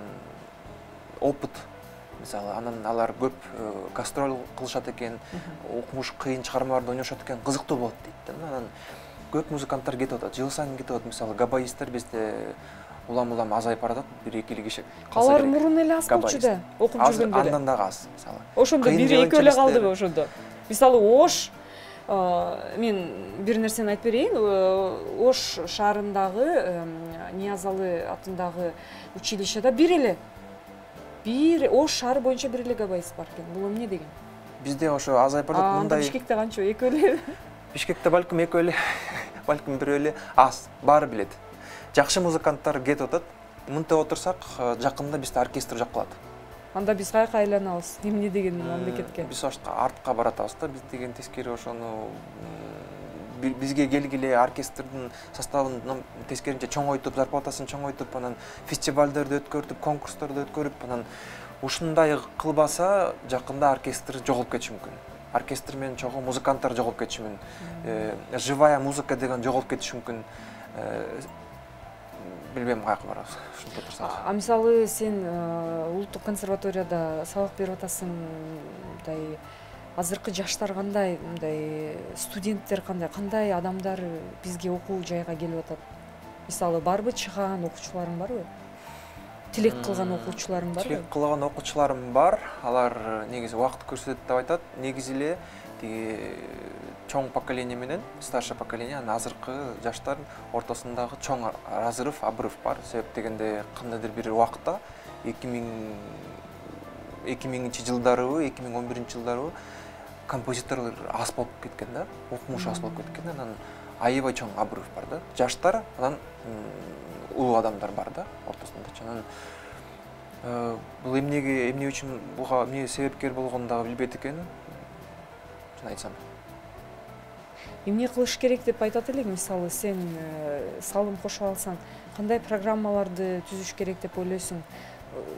опыт, мисалы, анан алар көп гастроль кылышат экен, укмуш кыйын чыгармаларды ойношот экен, кызыктуу болот дейт. Анан көп музыканттар кетип атат, жыл сайын кетип атат, мисалы, габаисттер бизде улам азайып баратат, 1-2 киши калса керек. Алар мурун эле аз болчу да, окуп жүргөндө. Андан дагы аз, мисалы. Ошондо 1-2 эле калдыбы ошондо? Мисалы, Ош, мен бир нерсени айтып берейин, Ош шаарындагы Ниязалы атындагы училищеда бир эле Ош шаары боюнча бир эле габаист бар экен. Бул эмне деген? Бизде ошо азайып барат, мындай. Бишкекте канча? 2 эле? Бишкекте балким 2 эле, балким 1 эле, аз, баары билет. Жакшы музыканттар кетип атат. Мынтип отурсак, жакында бизде оркестр жок калат. Анда биз каяка айланабыз? Эмне деген мамлекетке? Биз артка баратабыз да, биз деген тескери ошону бизге келгиле оркестрдин составын тескеринче чоңойтуп, зарплатасын чоңойтуп, анан фестивалдарды өткөрүп, конкурстарды өткөрүп, анан ушундай кылбаса жакында оркестр жоголуп кетиши мүмкүн. Оркестр менен чогуу музыканттар жоголуп кетиши мүмкүн. Живая музыка деген жоголуп кетиши мүмкүн. Билбейм каяка барабыз. Ушинтип турсак. Мисалы, сен улуттук консерваторияда сабак берип атасың, мындай азыркы жаштар кандай, мындай студенттер кандай адамдар бизге окуу жайга келип атат? Мисалы, барбы чыган окуучуларың барбы? Тилек кылган окуучуларың барбы? Тилек кылган окуучуларым бар. Алар негизи убакыт көрсөтөт деп айтат. Негизи эле тиги чоң поколение менен старший поколение, азыркы жаштар ортосундагы чоң разрыв, обрыв бар. Себеп дегенде кандайдыр бир убакытта 2000 жылдарыбы, 2011 жылдарыбы композиторлор аз болуп кеткен да, укмуш аз болуп кеткен, анан аябай чоң обрыв бар да. Жаштар, анан улуу адамдар бар да ортосунда. Анан бул эмне үчүн буга эмне себепкер болгонун дагы билбейт экенин айтсам. Эмне кылыш керек деп айтат элең, мисалы, сен салым кошуп алсаң, кандай программаларды түзүш керек деп ойлойсуң?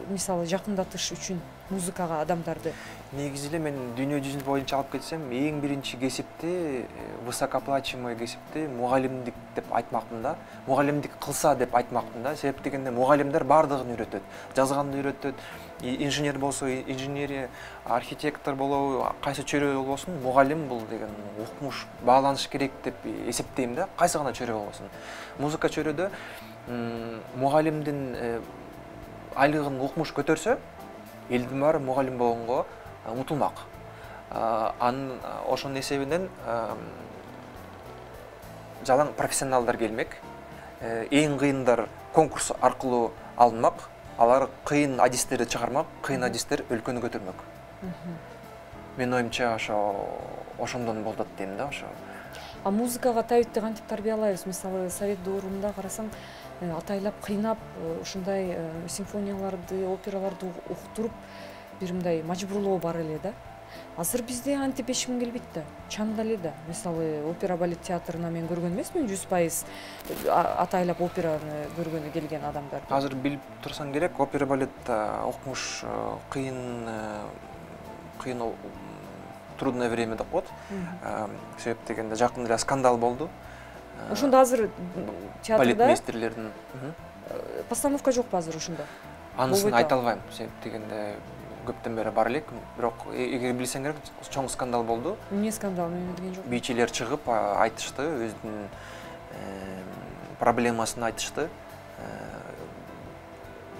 мисалы жакындатыш үчүн музыкага адамдарды? Негизи эле мен дүйнө жүзү боюнча алып кетсем, эң биринчи кесипти, высокооплачиваемый кесипти мугалимдик деп айтмакмын да. Мугалимдик кылса деп айтмакмын да. Себеп дегенде мугалимдер бардыгын үйрөтөт. Жазганды үйрөтөт. Инженер болсо инженерия, архитектор болобу, кайсы чөйрө болбосун, мугалим бул деген укмуш бааланыш керек деп эсептейм да. Кайсы гана чөйрө болбосун. Музыка чөйрөдө мугалимдин айлыгын укмуш көтөрсө, элдин баары мугалим болгонго умтулмак. Анын ошонун эсебинен жалаң профессионалдар келмек. Эң кыйындар конкурс аркылуу алынмак. Алар кыйын адистерди чыгармак, кыйын адистер өлкөнү көтөрмөк. Мен оюмча ошондон болот дейм да, ошо. А музыкага табитти кантип тарбиялайбыз? Мисалы, совет доорунда карасаң, атайлап кыйнап, ушундай симфонияларды, операларды уктуруп, бир мындай мажбурлоо бар эле да. Азыр бизде антип эч ким келбейт да, чанда эле да. Мисалы, опера балет театрына мен көргөн эмесмин 100% атайлап операны көргөнү келген адамдарды. Азыр билип турсаң керек, опера балет укмуш кыйын трудное время деп коет. Себеп дегенде жакында эле скандал болду. Ошондо азыр театрда балетмейстерлердин постановка жокпу азыр ошондо? Анысын айта албайм. Себеп дегенде көптөн бери бар элек, бирок эгер билсең керек, чоң скандал болду. Эмне скандал, мен билген жокмун. Бийчилер чыгып айтышты, өзүнүн проблемасын айтышты.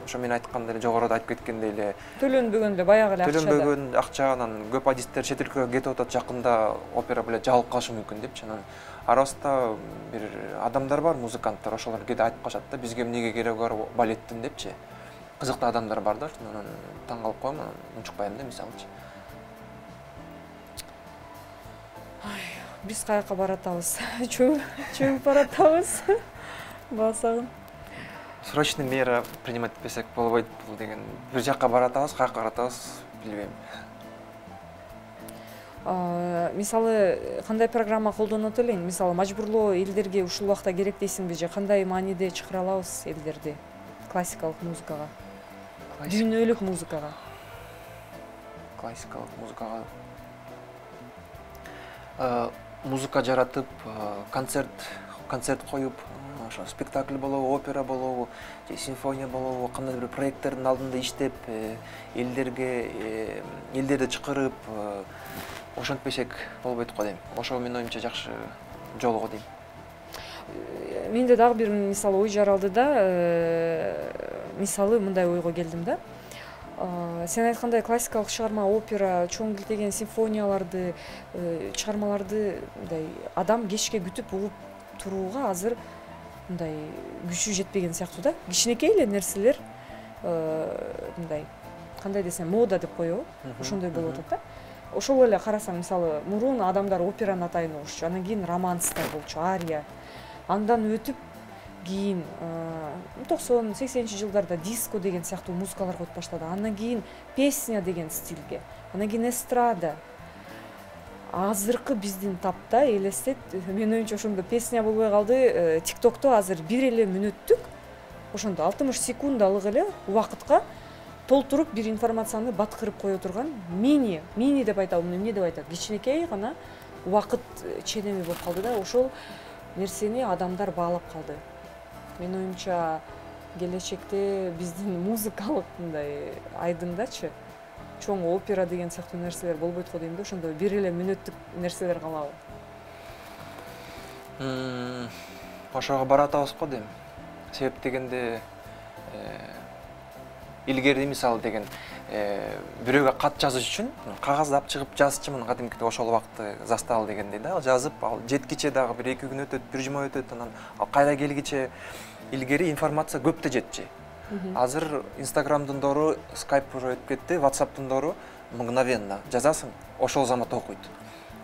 Ошо мен айткандай эле, жогоруда айтып кеткендей эле, төлөнбөгөн эле баягы эле акчада. Төлөнбөгөн акчанан көп адистер чет өлкөгө кетип атат, жакында опера балет жабылып калышы мүмкүн депчи. Анан арасында бир адамдар бар, музыканттар, ошолор кээде айтып калышат да, бизге эмнеге кереги бар балеттин депчи. Кызыктуу адамдар бар да, анан таң калып коем, унчукпайм да, мисалычы. Биз каяка баратабыз? Чөгүп баратабыз. Басагын. Срочный мера принимать этпесек болбойт бул деген. Бир жакка баратабыз, каяка баратабыз, билбейм. Мисалы, кандай программа колдонот элең? Мисалы, мажбурлоо элдерге ушул убакта керек дейсиңби же кандай мааниде чыгара алабыз элдерди классикалык музыкага? Дүйнөлүк музыкага. Классикалык музыкага. Музыка жаратып, концерт коюп, ошо спектакль болобу, опера болобу, же симфония болобу, кандай бир проекттердин алдында иштеп, элдерди чакырып, ошентпесек болбойт го дейм. Ошо менин оюмча жакшы жол го дейм. Менде дагы бир мисалы ой жаралды да, мисалы мындай ойго келдим да. Сен айткандай классикалык чыгарма, опера, чоң килтеген симфонияларды, чыгармаларды мындай адам кечке күтүп угуп турууга азыр мындай күчү жетпеген сыяктуу да. Кичинекей эле нерселер мындай кандай десем, мода деп коебу, ошондой болуп атат да. Ошол эле карасаң, мисалы, мурун адамдар операны атайын угушчу, анан кийин романстар болчу, ария. Андан өтүп кийин 90-80 жылдарда диско деген сыяктуу музыкалар коюп баштады. Андан кийин песня деген стилге, андан кийин эстрада. Азыркы биздин тапта элестет, мен оюмча ошондо песня болбой калды. ТикТокто азыр бир эле мүнөттүк, ошондо 60 секундалык эле убакытка толтуруп бир информацияны баткырып кое турган мини деп айтабы, эмне деп айтат, кичинекей гана убакыт ченеми болуп калды да. Ошол нерсени адамдар баалап калды. Мен оюмча келечекте биздин музыкалык мындай айдындачы чоң опера деген сыяктуу нерселер болбойт го дейм да. Ошондо бир эле мүнөттүк нерселер калабы. Ошого баратабыз го дейм. Себеп дегенде илгери мисалы деген бирөөгө кат жазыш үчүн кагазды алып чыгып жазчумун кадимкиде, ошол убакытты застал дегендей да. Жазып, ал жеткиче дагы бир 2 күн өтөт, бир жума өтөт, анан ал кайра келгиче илгери информация көптө жетчи. Азыр Инстаграмдын дору, Skype уже өтүп кетти, WhatsApp'тын дору мгновенно жазасың, ошол замат окуйт.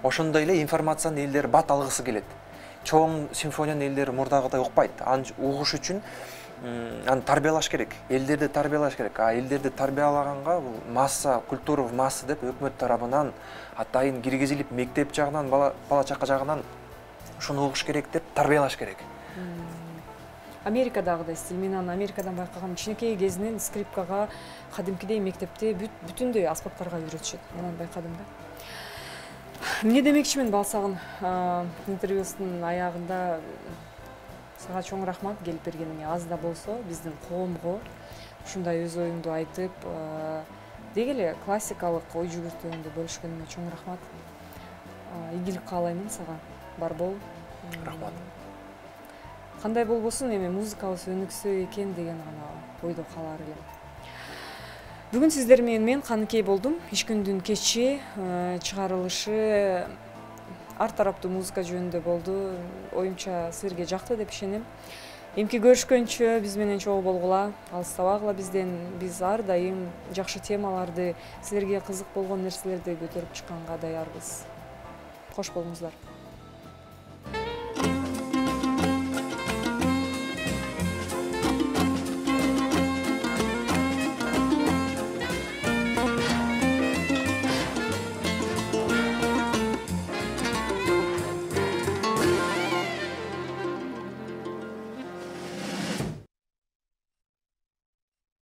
Ошондой эле информацияны элдер бат алгысы келет. Чоң симфонияны элдер мурдагыдай укпайт. Аны угуш үчүн аны тарбиялаш керек, элдерди тарбиялаш керек. Элдерди тарбиялаганга бул масса, культура в масса деп өкмөт тарабынан атайын киргизилип, мектеп жагынан, бала чака жагынан ушуну угуш керек деп тарбиялаш керек. Америкадагыдай стиль. Мен аны Америкадан байкагам. Кичинекей кезинен скрипкага, кадимкидей мектепте бүтүндөй аспаптарга үйрөтүшөт. Мен аны байкадым да. Эмне демекчимин Балсагын интервьюсунун аягында сага чоң рахмат келип бергениңе. Аз да болсо биздин коомго ушундай өз оюңду айтып, деги эле классикалык ой жүгүртүүңдү бөлүшкениңе чоң рахмат. Ийгилик каалаймын сага. Бар бол. Рахмат. Кандай болбосун, эми музыкабыз өнүксө экен деген гана ойдо калар элем. Бүгүн сиздер менен мен Каныкей болдум. Иш күндүн кечи чыгарылышы ар тараптуу музыка жөнүндө болду. Оюмча силерге жакты деп ишенем. Эмки көрүшкөнчө биз менен чогуу болгула, алыстабагыла бизден. Биз ар дайым жакшы темаларды, силерге кызык болгон нерселерди көтөрүп чыкканга даярбыз. Кош болуңуздар.